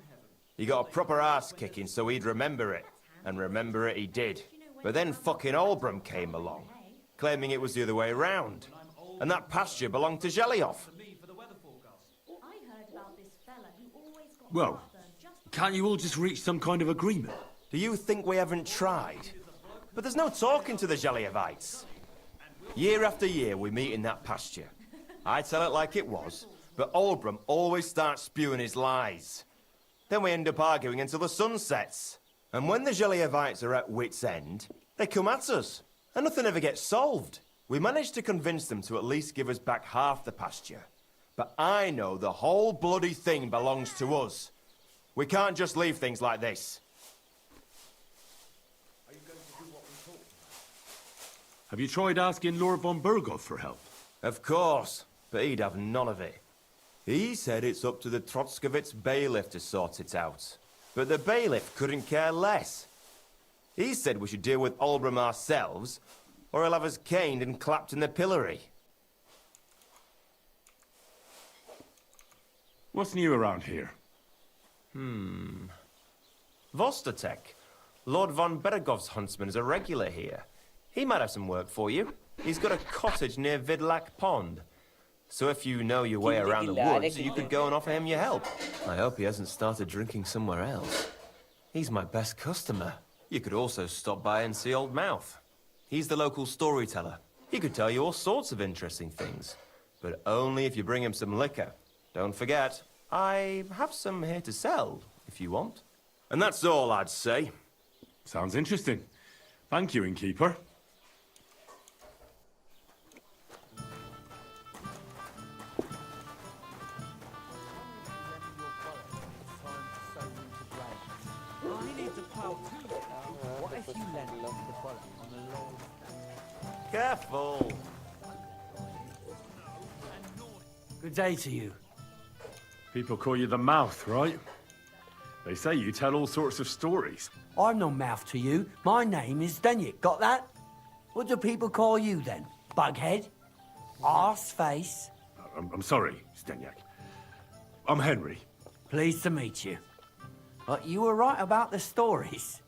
He got a proper ass kicking so he'd remember it. And remember it he did. But then fucking Albrum came along, claiming it was the other way around. And that pasture belonged to Zhelyov. Well, can't you all just reach some kind of agreement? Do you think we haven't tried? But there's no talking to the Zhelyevites. Year after year we meet in that pasture. I tell it like it was, but Albrum always starts spewing his lies. Then we end up arguing until the sun sets. And when the Zhelyevites are at wit's end, they come at us. And nothing ever gets solved. We managed to convince them to at least give us back half the pasture. But I know the whole bloody thing belongs to us. We can't just leave things like this. Have you tried asking Lord von Burgov for help? Of course, but he'd have none of it. He said it's up to the Trotskovitz bailiff to sort it out. But the bailiff couldn't care less. He said we should deal with Albrum ourselves, or he'll have us caned and clapped in the pillory. What's new around here? Vostotek. Lord von Beregov's huntsman is a regular here. He might have some work for you. He's got a cottage near Vidlak Pond. So if you know your way around the woods, you could go and offer him your help. I hope he hasn't started drinking somewhere else. He's my best customer. You could also stop by and see Old Mouth. He's the local storyteller. He could tell you all sorts of interesting things. But only if you bring him some liquor. Don't forget, I have some here to sell, if you want. And that's all I'd say. Sounds interesting. Thank you, innkeeper. Careful. Good day to you. People call you the Mouth, right? They say you tell all sorts of stories. I'm no mouth to you. My name is Denyek. Got that? What do people call you then? Bughead? Arseface? I'm sorry, Stenyak. I'm Henry. Pleased to meet you. But you were right about the stories.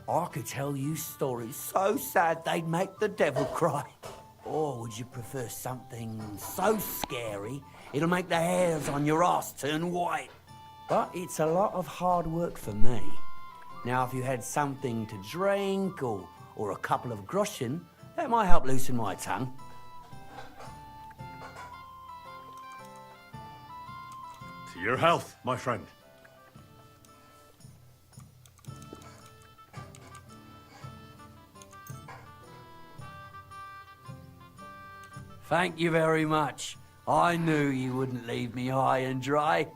I could tell you stories so sad they'd make the devil cry. Or would you prefer something so scary it'll make the hairs on your ass turn white? But it's a lot of hard work for me. Now, if you had something to drink or a couple of groschen, that might help loosen my tongue. To your health, my friend. Thank you very much. I knew you wouldn't leave me high and dry.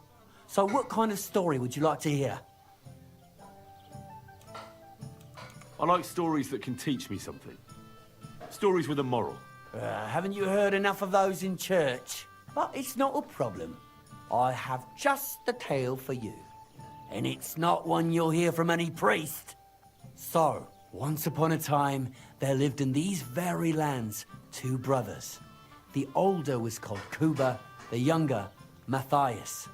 So what kind of story would you like to hear? I like stories that can teach me something. Stories with a moral. Haven't you heard enough of those in church? But it's not a problem. I have just the tale for you. And it's not one you'll hear from any priest. So, once upon a time, there lived in these very lands 2 brothers. The older was called Kuba, the younger, Matthias.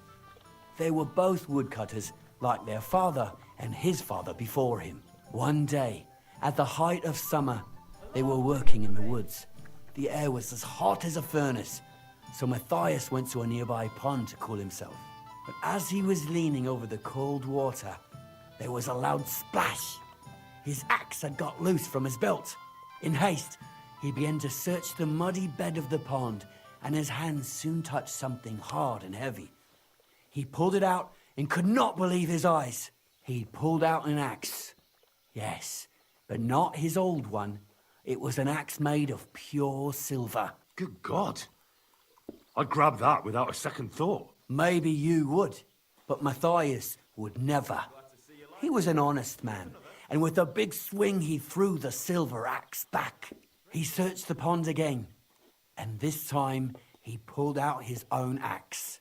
They were both woodcutters, like their father and his father before him. One day, at the height of summer, they were working in the woods. The air was as hot as a furnace, so Matthias went to a nearby pond to cool himself. But as he was leaning over the cold water, there was a loud splash. His axe had got loose from his belt. In haste, he began to search the muddy bed of the pond, and his hands soon touched something hard and heavy. He pulled it out and could not believe his eyes. He pulled out an axe. Yes, but not his old one. It was an axe made of pure silver. Good God. I'd grab that without a second thought. Maybe you would, but Matthias would never. He was an honest man, and with a big swing he threw the silver axe back. He searched the pond again, and this time he pulled out his own axe.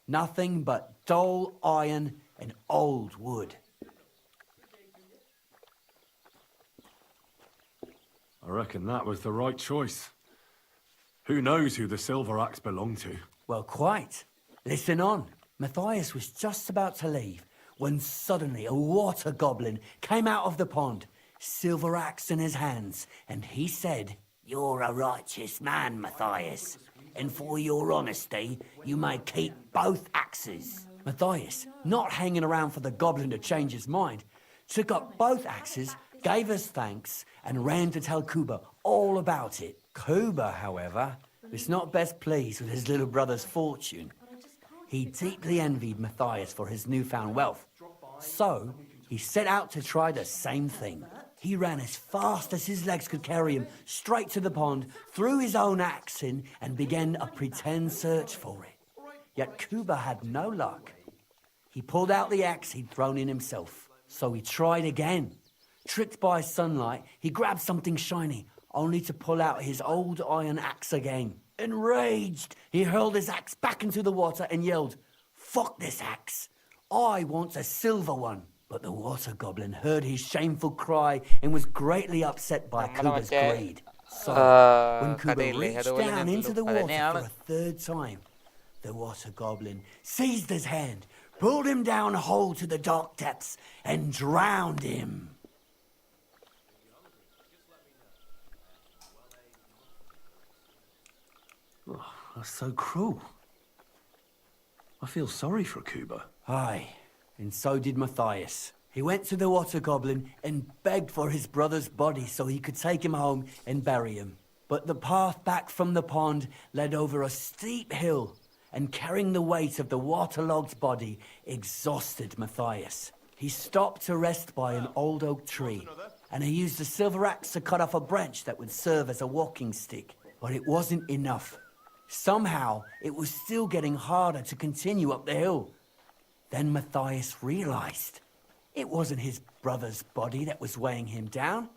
Nothing but dull iron and old wood. I reckon that was the right choice. Who knows who the silver axe belonged to? Well, quite. Listen on. Matthias was just about to leave when suddenly a water goblin came out of the pond, silver axe in his hands, and he said, "You're a righteous man, Matthias, and for your honesty, you may keep both axes." Matthias, not hanging around for the goblin to change his mind, took up both axes, gave us thanks, and ran to tell Kuba all about it. Kuba, however, was not best pleased with his little brother's fortune. He deeply envied Matthias for his newfound wealth. So, he set out to try the same thing. He ran as fast as his legs could carry him straight to the pond, threw his own axe in, and began a pretend search for it. Yet Kuba had no luck. He pulled out the axe he'd thrown in himself. So he tried again. Tricked by sunlight, he grabbed something shiny, only to pull out his old iron axe again. Enraged, he hurled his axe back into the water and yelled, "Fuck this axe! I want a silver one." But the water goblin heard his shameful cry and was greatly upset by Kuba's greed. So, when Kuba reached down into the water for a third time, the water goblin seized his hand, pulled him down whole to the dark depths, and drowned him. Oh, that's so cruel. I feel sorry for Kuba. Aye, and so did Matthias. He went to the water goblin and begged for his brother's body so he could take him home and bury him. But the path back from the pond led over a steep hill, and carrying the weight of the waterlogged body exhausted Matthias. He stopped to rest by an old oak tree, and he used a silver axe to cut off a branch that would serve as a walking stick. But it wasn't enough. Somehow, it was still getting harder to continue up the hill. Then Matthias realized it wasn't his brother's body that was weighing him down.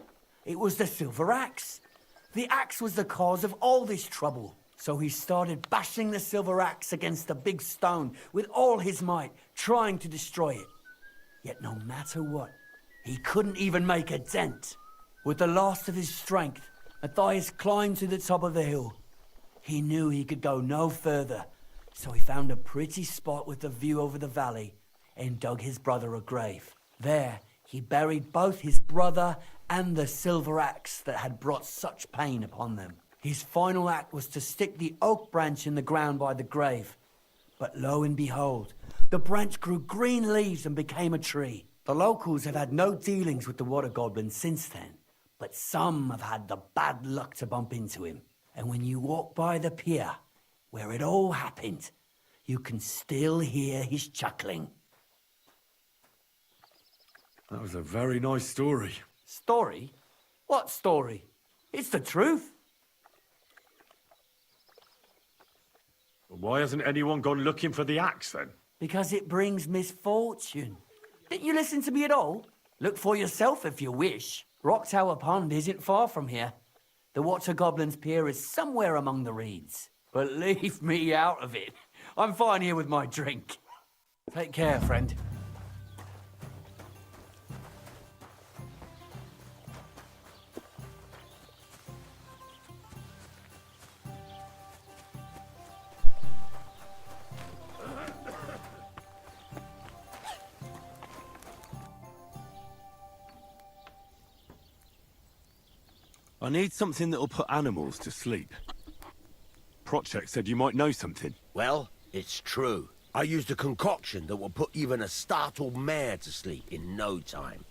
It was the silver axe. The axe was the cause of all this trouble. So he started bashing the silver axe against a big stone with all his might, trying to destroy it. Yet no matter what, he couldn't even make a dent. With the last of his strength, Matthias climbed to the top of the hill. He knew he could go no further, so he found a pretty spot with a view over the valley and dug his brother a grave. There, he buried both his brother and the silver axe that had brought such pain upon them. His final act was to stick the oak branch in the ground by the grave. But lo and behold, the branch grew green leaves and became a tree. The locals have had no dealings with the water goblin since then, but some have had the bad luck to bump into him. And when you walk by the pier, where it all happened, you can still hear his chuckling. That was a very nice story. Story? What story? It's the truth. But why hasn't anyone gone looking for the axe then? Because it brings misfortune. Didn't you listen to me at all? Look for yourself if you wish. Rock Tower Pond isn't far from here. The Water Goblin's Pier is somewhere among the reeds. But leave me out of it. I'm fine here with my drink. Take care, friend. I need something that'll put animals to sleep. Project said you might know something. Well, it's true. I used a concoction that will put even a startled mare to sleep in no time.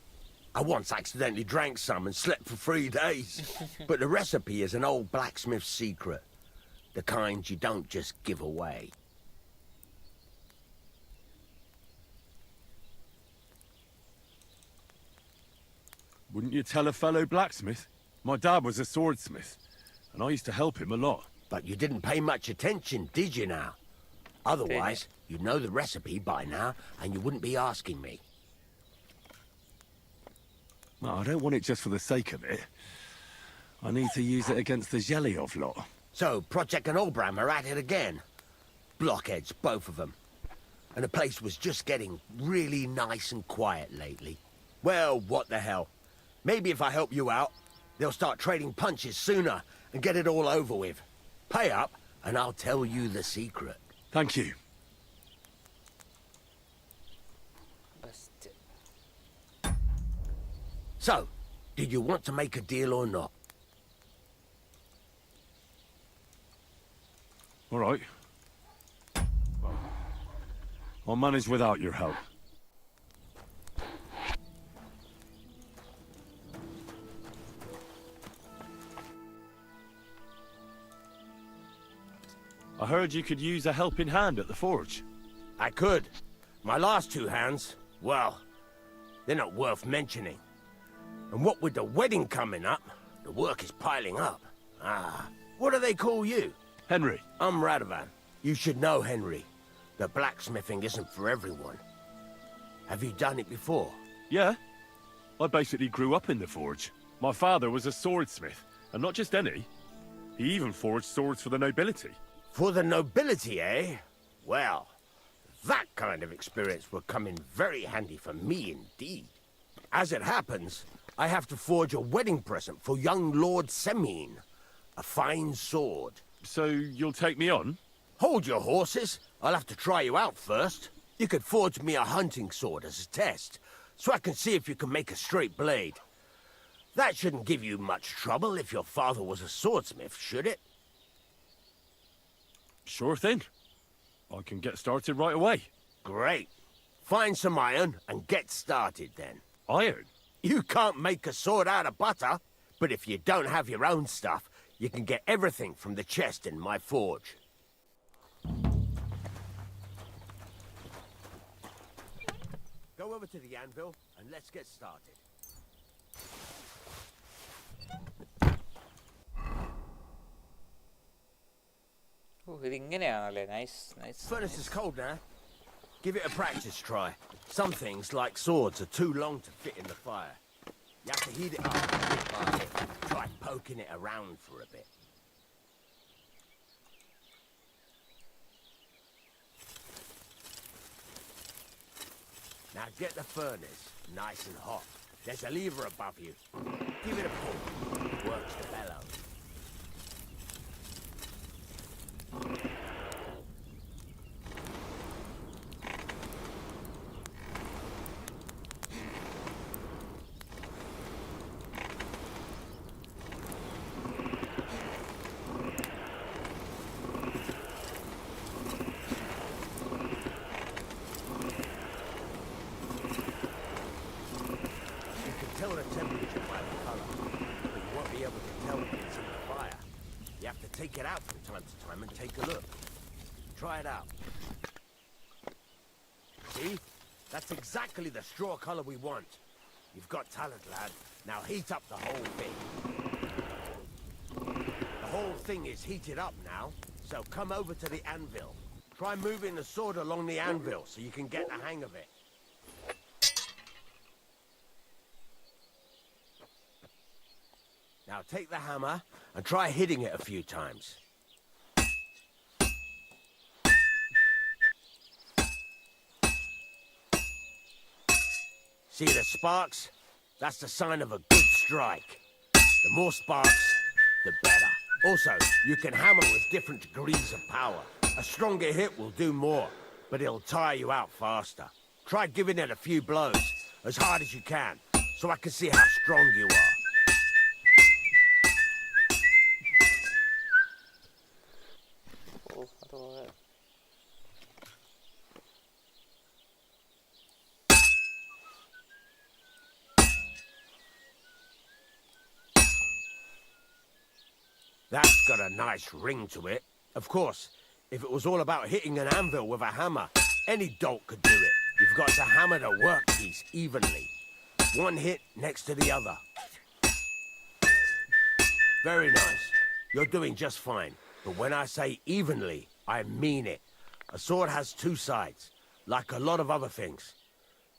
I once accidentally drank some and slept for 3 days. But the recipe is an old blacksmith's secret. The kind you don't just give away. Wouldn't you tell a fellow blacksmith? My dad was a swordsmith, and I used to help him a lot. But you didn't pay much attention, did you now? Otherwise, you'd know the recipe by now, and you wouldn't be asking me. No, I don't want it just for the sake of it. I need to use it against the Zhelyov lot. So, Project and Olbram are at it again. Blockheads, both of them. And the place was just getting really nice and quiet lately. Well, what the hell. Maybe if I help you out, they'll start trading punches sooner and get it all over with. Pay up, and I'll tell you the secret. Thank you. So, did you want to make a deal or not? All right. Well, I'll manage without your help. I heard you could use a helping hand at the forge. I could. My last 2 hands, well, they're not worth mentioning. And what with the wedding coming up, the work is piling up. Ah, what do they call you? Henry. I'm Radovan. You should know, Henry. The blacksmithing isn't for everyone. Have you done it before? Yeah. I basically grew up in the forge. My father was a swordsmith, and not just any. He even forged swords for the nobility. For the nobility, eh? Well, that kind of experience will come in very handy for me indeed. As it happens, I have to forge a wedding present for young Lord Semine. A fine sword. So you'll take me on? Hold your horses. I'll have to try you out first. You could forge me a hunting sword as a test, so I can see if you can make a straight blade. That shouldn't give you much trouble if your father was a swordsmith, should it? Sure thing. I can get started right away. Great. Find some iron and get started then. Iron? You can't make a sword out of butter, but if you don't have your own stuff, you can get everything from the chest in my forge. Go over to the anvil and let's get started. ഇതിങ്ങനെയാണല്ലേ nice nice Furnace is cold now. Give it a practice try. Some things, like swords, are too long to fit in the fire. You have to heat it up bit by bit. Try poking it around for a bit. Now get the furnace nice and hot. There's a lever above you. Give it a pull. Works the bellows. Tell the temperature by the color, but you won't be able to tell when it's in the fire. You have to take it out from time to time and take a look. Try it out. See? That's exactly the straw color we want. You've got talent, lad. Now heat up the whole thing. The whole thing is heated up now, so come over to the anvil. Try moving the sword along the anvil so you can get the hang of it. Now take the hammer and try hitting it a few times. See the sparks? That's the sign of a good strike. The more sparks, the better. Also, you can hammer with different degrees of power. A stronger hit will do more, but it'll tire you out faster. Try giving it a few blows, as hard as you can, so I can see how strong you are. That's got a nice ring to it. Of course, if it was all about hitting an anvil with a hammer, any dolt could do it. You've got to hammer the workpiece evenly. One hit next to the other. Very nice. You're doing just fine. But when I say evenly, I mean it. A sword has two sides, like a lot of other things,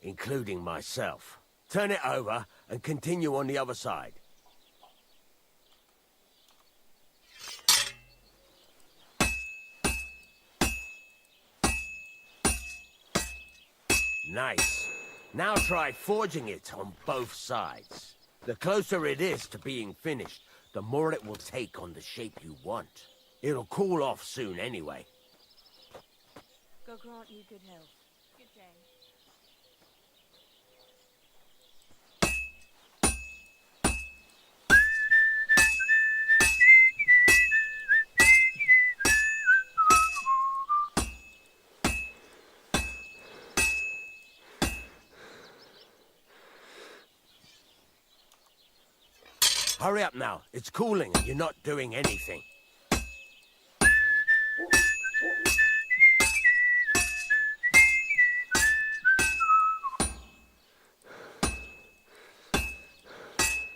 including myself. Turn it over and continue on the other side. Nice. Now try forging it on both sides. The closer it is to being finished, the more it will take on the shape you want. It'll cool off soon anyway. God grant you good health. Good day. Hurry up now. It's cooling and you're not doing anything.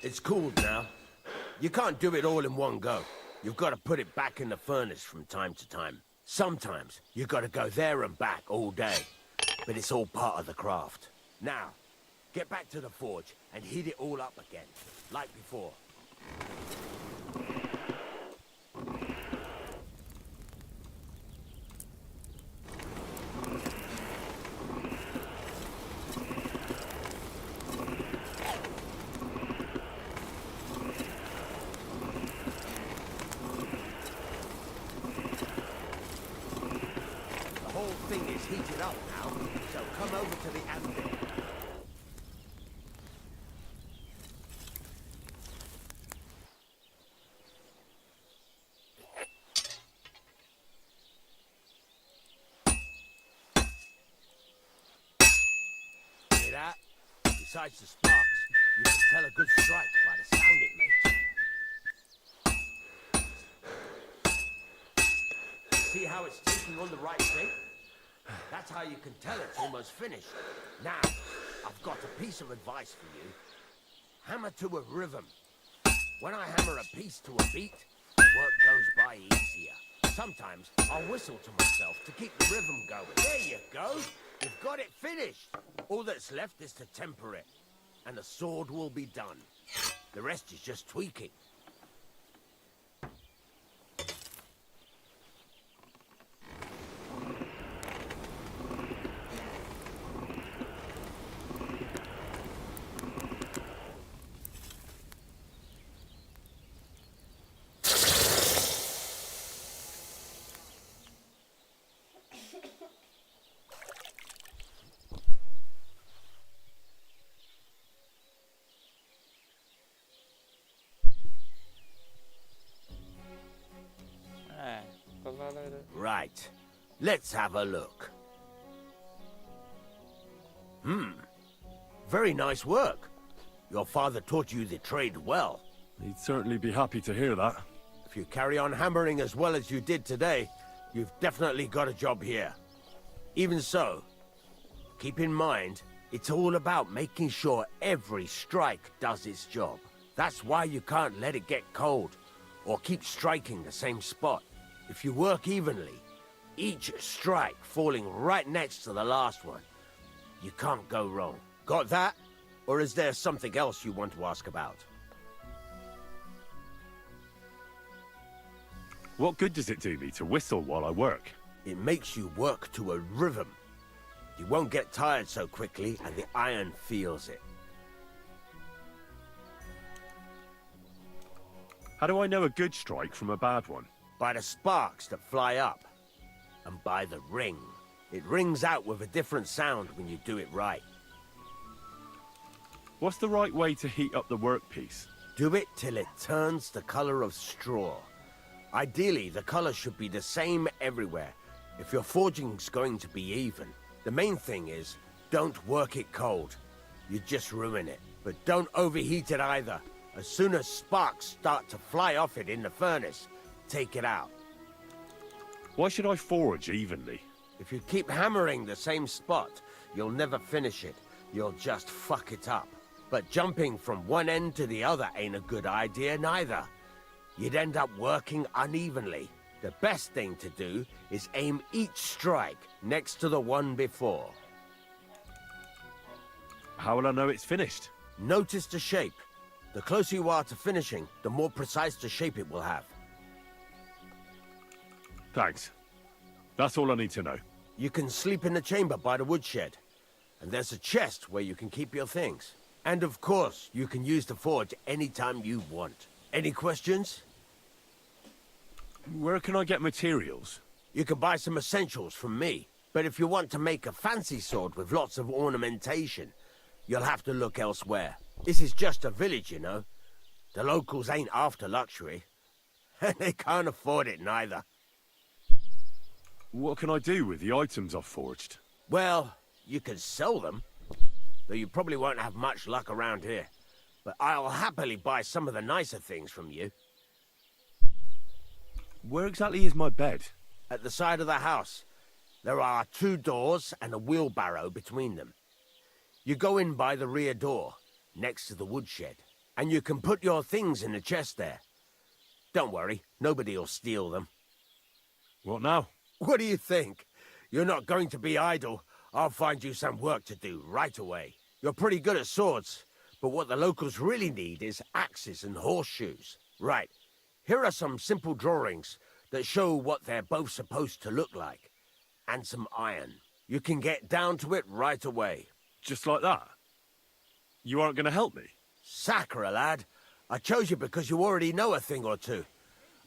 It's cooled now. You can't do it all in one go. You've got to put it back in the furnace from time to time. Sometimes you've got to go there and back all day. But it's all part of the craft. Now, get back to the forge and heat it all up again, like before. The whole thing is heated up now, so come over to the anvil. Hear that? Besides the sparks, you can tell a good strike by the sound it makes. See how it's taking on the right shape? That's how you can tell it's almost finished. Now, I've got a piece of advice for you. Hammer to a rhythm. When I hammer a piece to a beat, the work goes by easier. Sometimes I'll whistle to myself to keep the rhythm going. There you go. You've got it finished. All that's left is to temper it, and the sword will be done. The rest is just tweaking. Right. Let's have a look. Very nice work. Your father taught you the trade well. He'd certainly be happy to hear that. If you carry on hammering as well as you did today, you've definitely got a job here. Even so, keep in mind, it's all about making sure every strike does its job. That's why you can't let it get cold, or keep striking the same spot. If you work evenly, each strike falling right next to the last one, you can't go wrong. Got that? Or is there something else you want to ask about? What good does it do me to whistle while I work? It makes you work to a rhythm. You won't get tired so quickly, and the iron feels it. How do I know a good strike from a bad one? By the sparks that fly up, and by the ring. It rings out with a different sound when you do it right. What's the right way to heat up the workpiece? Do it till it turns the color of straw. Ideally, the color should be the same everywhere, if your forging's going to be even. The main thing is, don't work it cold. You just ruin it. But don't overheat it either. As soon as sparks start to fly off it in the furnace, take it out. Why should I forge evenly? If you keep hammering the same spot, you'll never finish it. You'll just fuck it up. But jumping from one end to the other ain't a good idea neither. You'd end up working unevenly. The best thing to do is aim each strike next to the one before. How will I know it's finished? Notice the shape. The closer you are to finishing, the more precise the shape it will have. Thanks. That's all I need to know. You can sleep in the chamber by the woodshed. And there's a chest where you can keep your things. And of course, you can use the forge anytime you want. Any questions? Where can I get materials? You can buy some essentials from me. But if you want to make a fancy sword with lots of ornamentation, you'll have to look elsewhere. This is just a village, you know. The locals ain't after luxury. And they can't afford it neither. What can I do with the items I've forged? Well, you can sell them. Though you probably won't have much luck around here. But I'll happily buy some of the nicer things from you. Where exactly is my bed? At the side of the house. There are 2 doors and a wheelbarrow between them. You go in by the rear door, next to the woodshed. And you can put your things in the chest there. Don't worry, nobody'll steal them. What now? What do you think? You're not going to be idle. I'll find you some work to do right away. You're pretty good at swords, but what the locals really need is axes and horseshoes. Right, here are some simple drawings that show what they're both supposed to look like. And some iron. You can get down to it right away. Just like that? You aren't going to help me? Sacre, lad. I chose you because you already know a thing or two.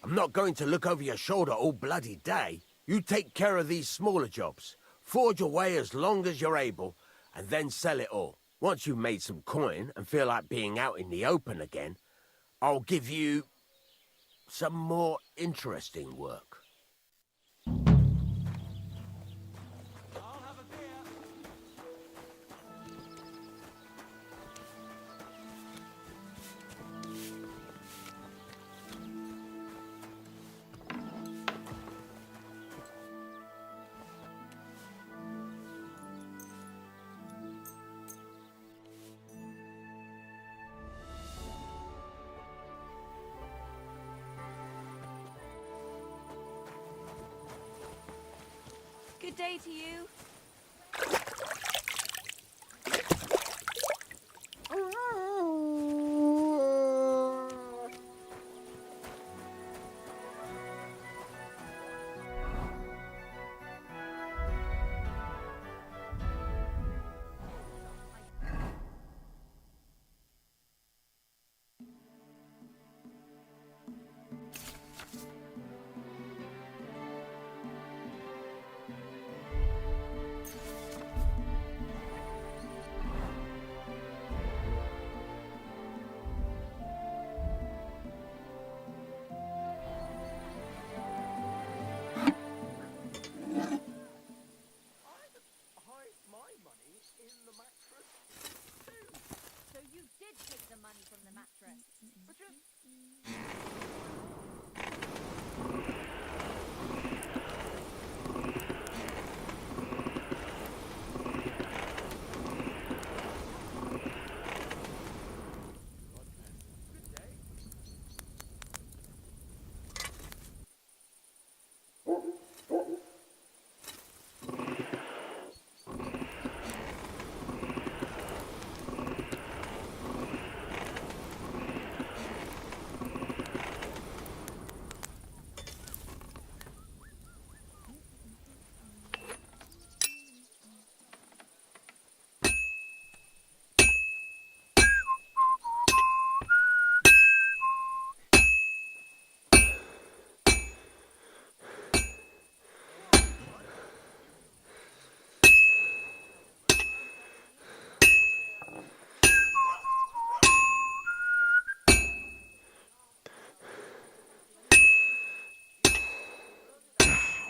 I'm not going to look over your shoulder all bloody day. You take care of these smaller jobs. Forge away as long as you're able, and then sell it all. Once you've made some coin and feel like being out in the open again, I'll give you some more interesting work. Good day to you.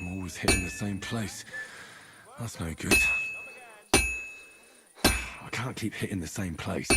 I'm always hitting the same place. That's no good. I can't keep hitting the same place.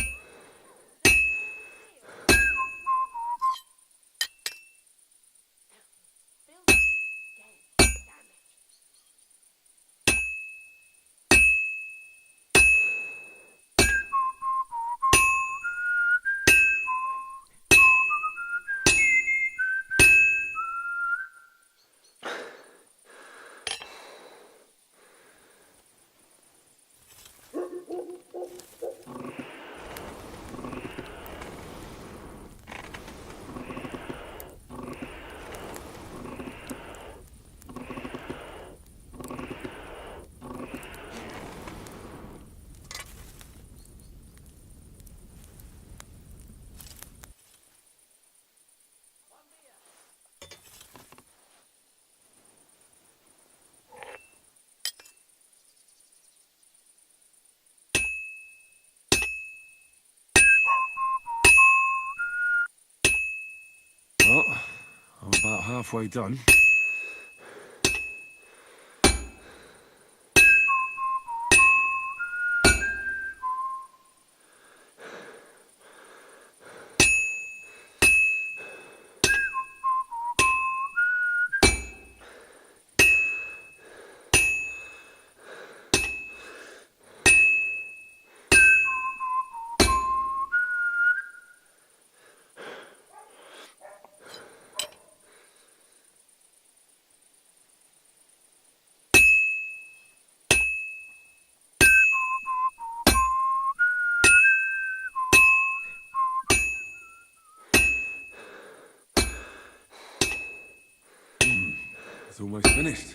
Well, I'm about halfway done. It's almost finished.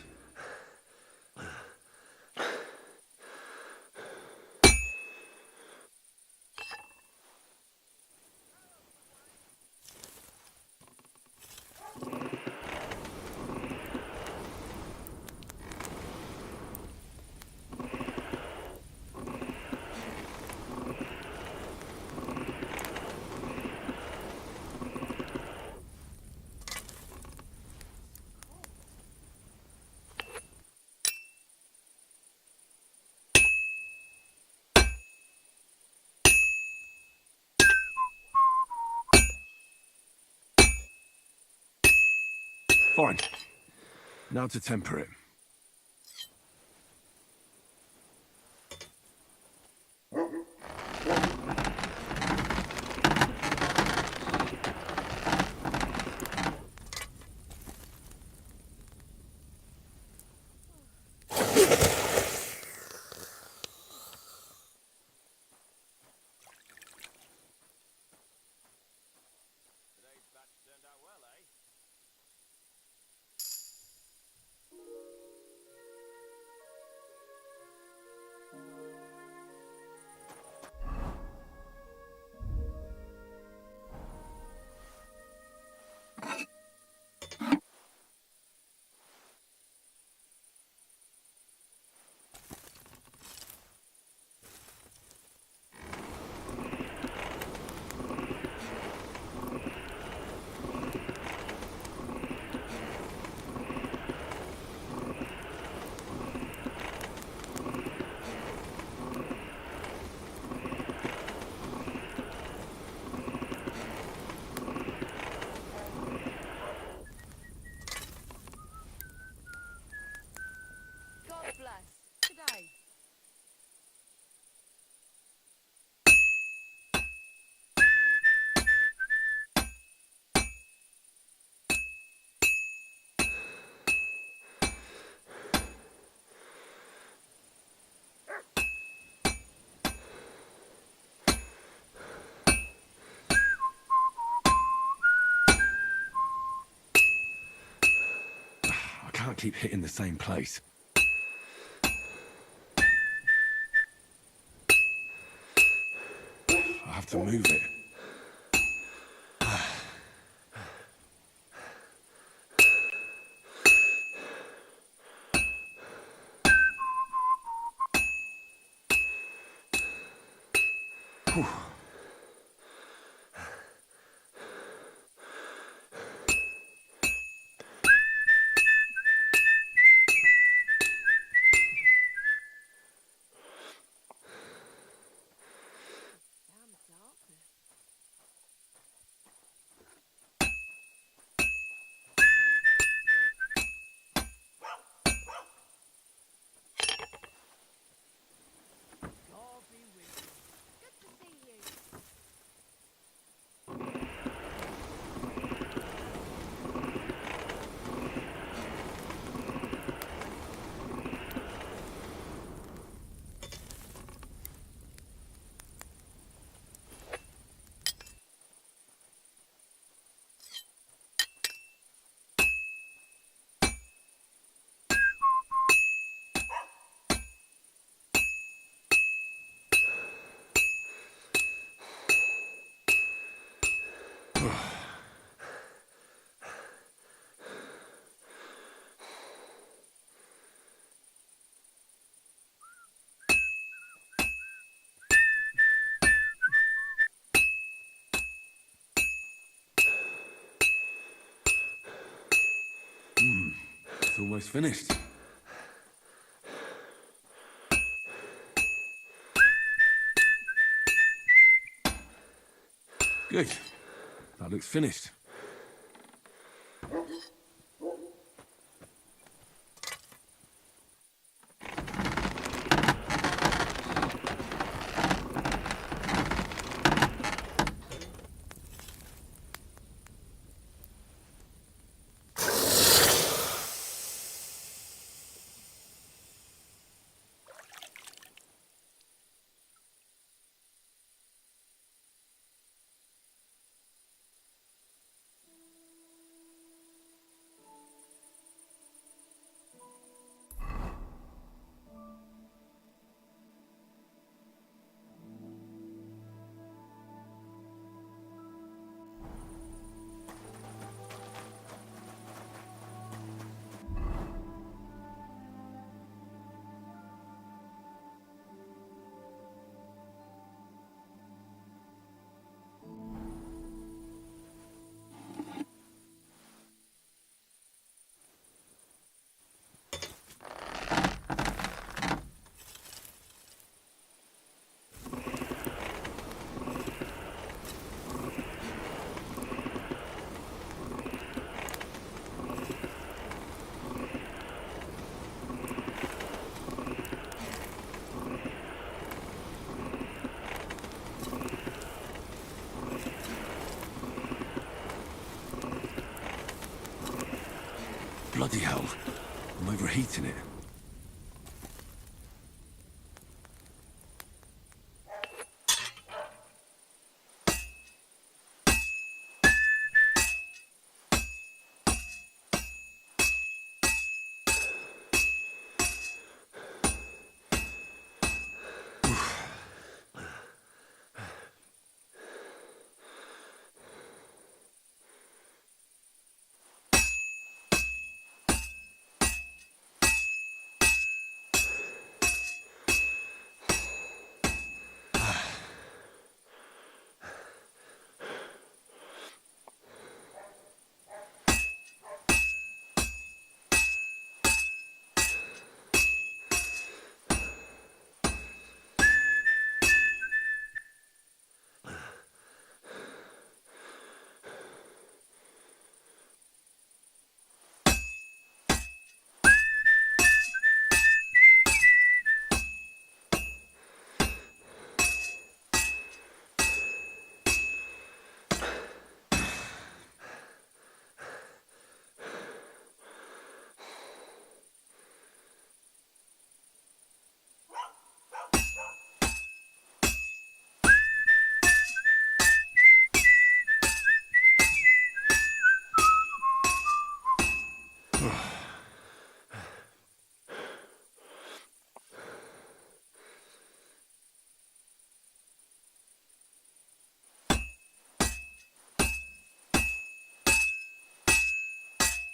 Fine. Now to temper it. God bless. Good day. I can't keep hitting the same place. I have to move it. Whew. It's almost finished. Good. That looks finished. Bloody hell. I'm overheating it.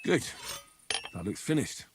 Good. That looks finished.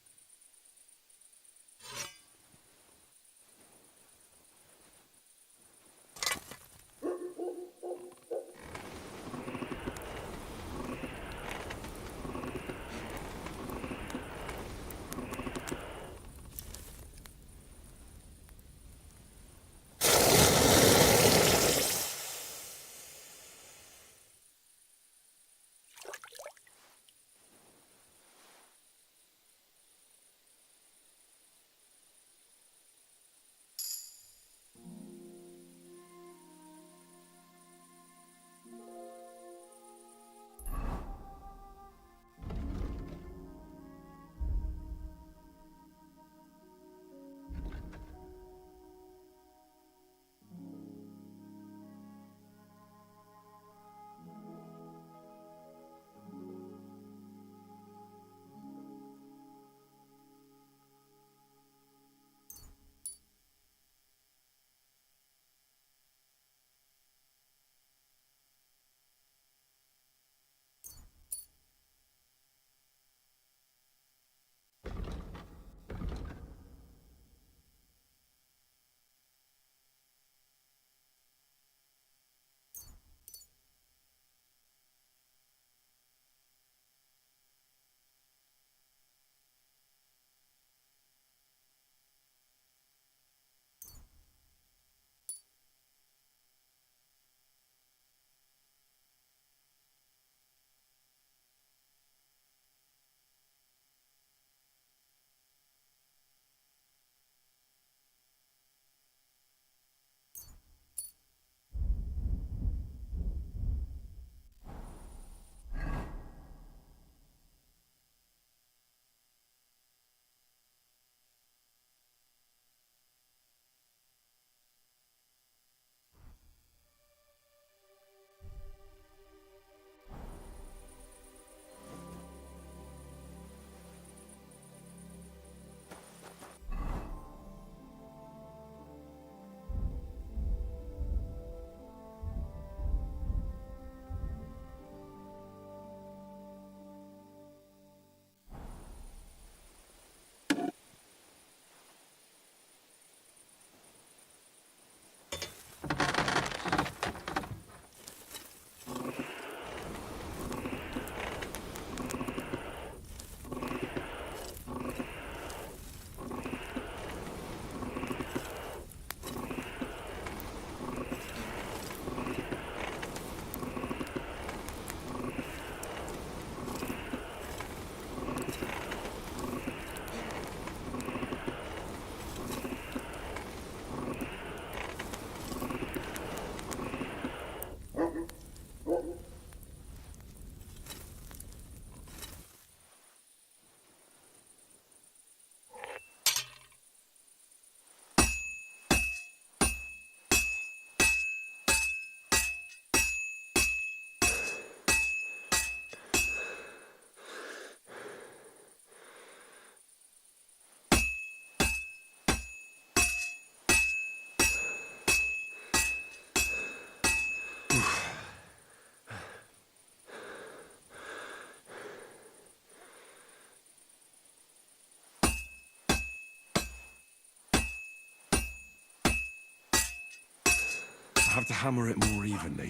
have to hammer it more evenly.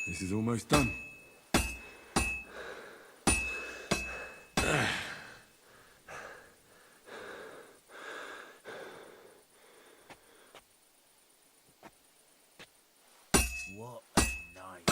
This is almost done. What a night.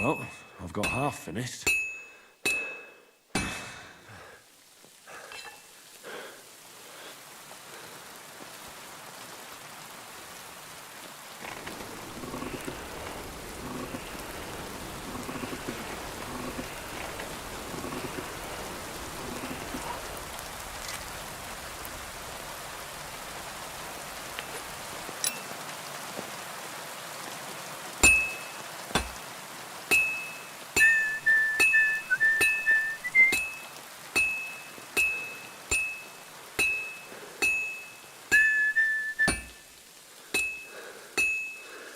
Well, I've got half finished.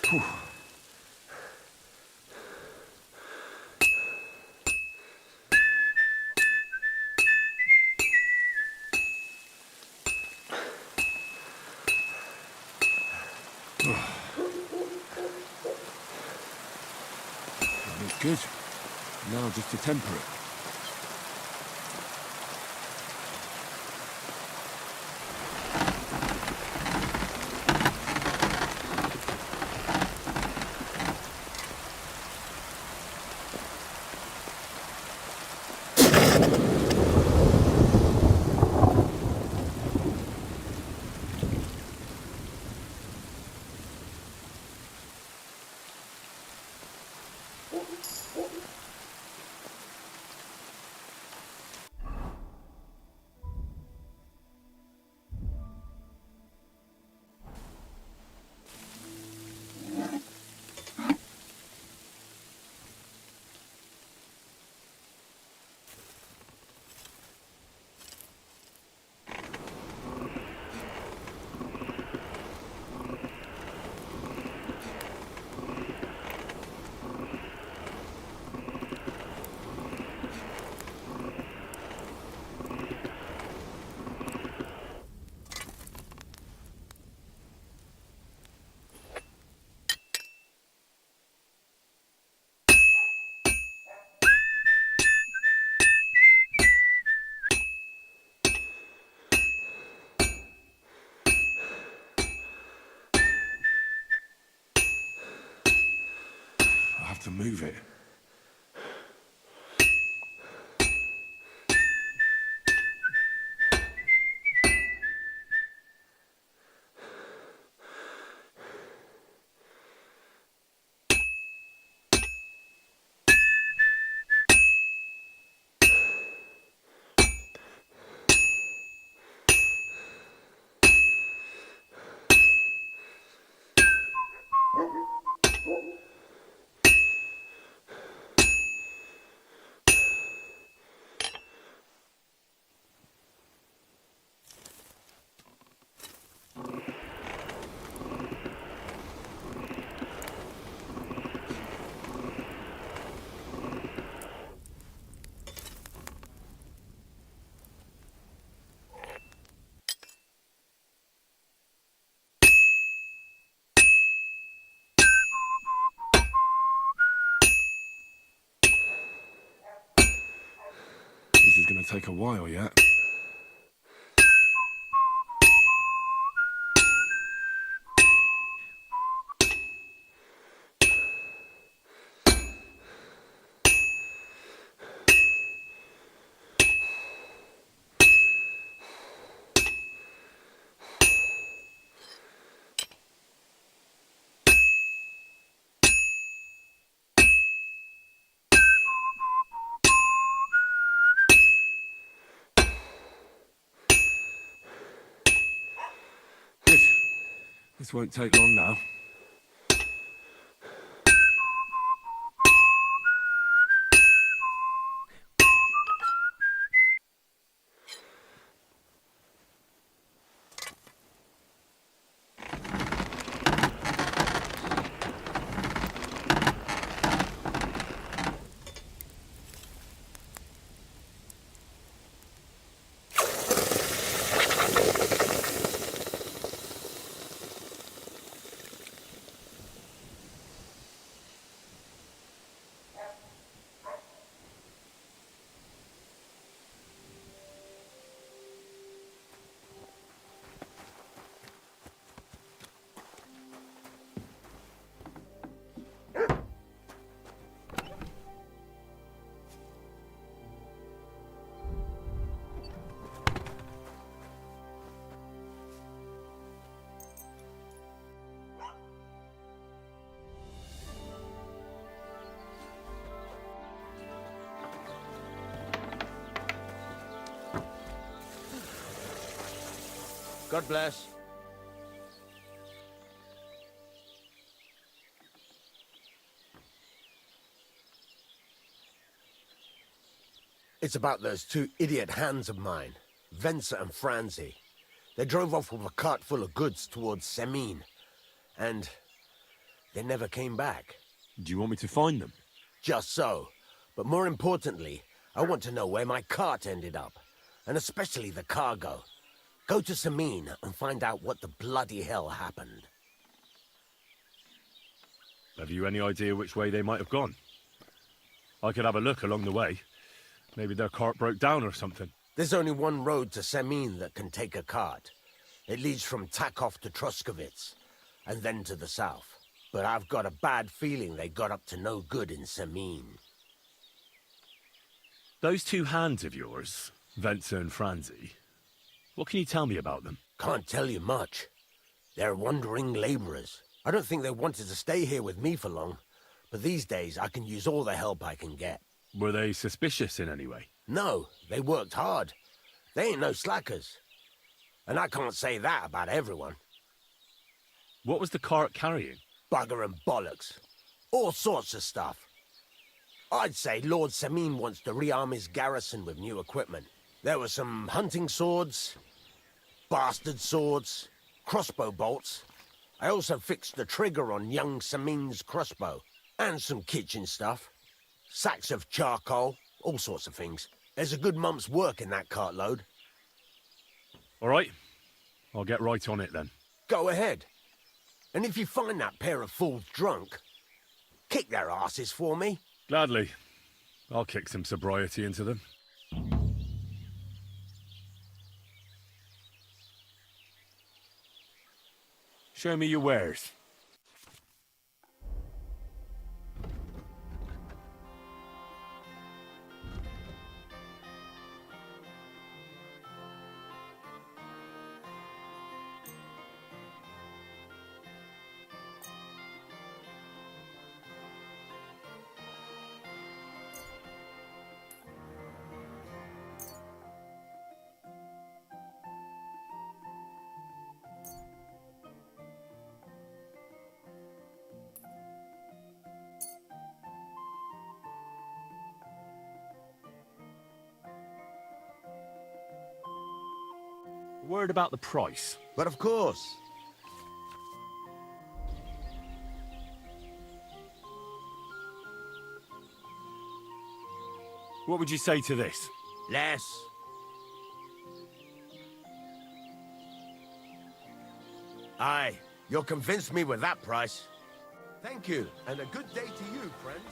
Whew. That looks good. Now just to temper it. have to move it. This is going to take a while yet. This won't take long now. God bless. It's about those two idiot hands of mine, Venser and Franzi. They drove off with a cart full of goods towards Semin, and they never came back. Do you want me to find them? Just so. But more importantly, I want to know where my cart ended up, and especially the cargo. Go to Semin and find out what the bloody hell happened. Have you any idea which way they might have gone? I could have a look along the way. Maybe their cart broke down or something. There's only one road to Semin that can take a cart. It leads from Takov to Troskovitz, and then to the south. But I've got a bad feeling they got up to no good in Semin. Those two hands of yours, Venser and Franzi, what can you tell me about them? Can't tell you much. They're wandering laborers. I don't think they wanted to stay here with me for long, but these days I can use all the help I can get. Were they suspicious in any way? No, they worked hard. They ain't no slackers. And I can't say that about everyone. What was the cart carrying? Bugger and bollocks. All sorts of stuff. I'd say Lord Semin wants to rearm his garrison with new equipment. There were some hunting swords, bastard swords, crossbow bolts. I also fixed the trigger on young Semin's crossbow. And some kitchen stuff. Sacks of charcoal, all sorts of things. There's a good month's work in that cartload. All right. I'll get right on it then. Go ahead. And if you find that pair of fools drunk, kick their asses for me. Gladly. I'll kick some sobriety into them. Show me your wares. Worried about the price? But of course. What would you say to this? Less. Aye, you'll convince me with that price. Thank you, and a good day to you, friend.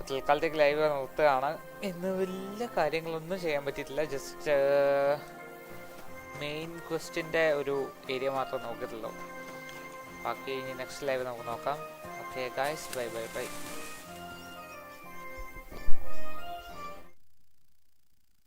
തൽക്കാലത്തേക്ക് live നിർത്തുകയാണ്. ഇന്ന് വലിയ കാര്യങ്ങളൊന്നും ചെയ്യാൻ പറ്റിയിട്ടില്ല. Just main ക്വസ്റ്റിൻ്റെ ഒരു area മാത്രം നോക്കിയിട്ടുള്ളൂ. ബാക്കി ഇനി നെക്സ്റ്റ് ലൈവ് നമുക്ക് നോക്കാം. Okay guys, bye bye bye.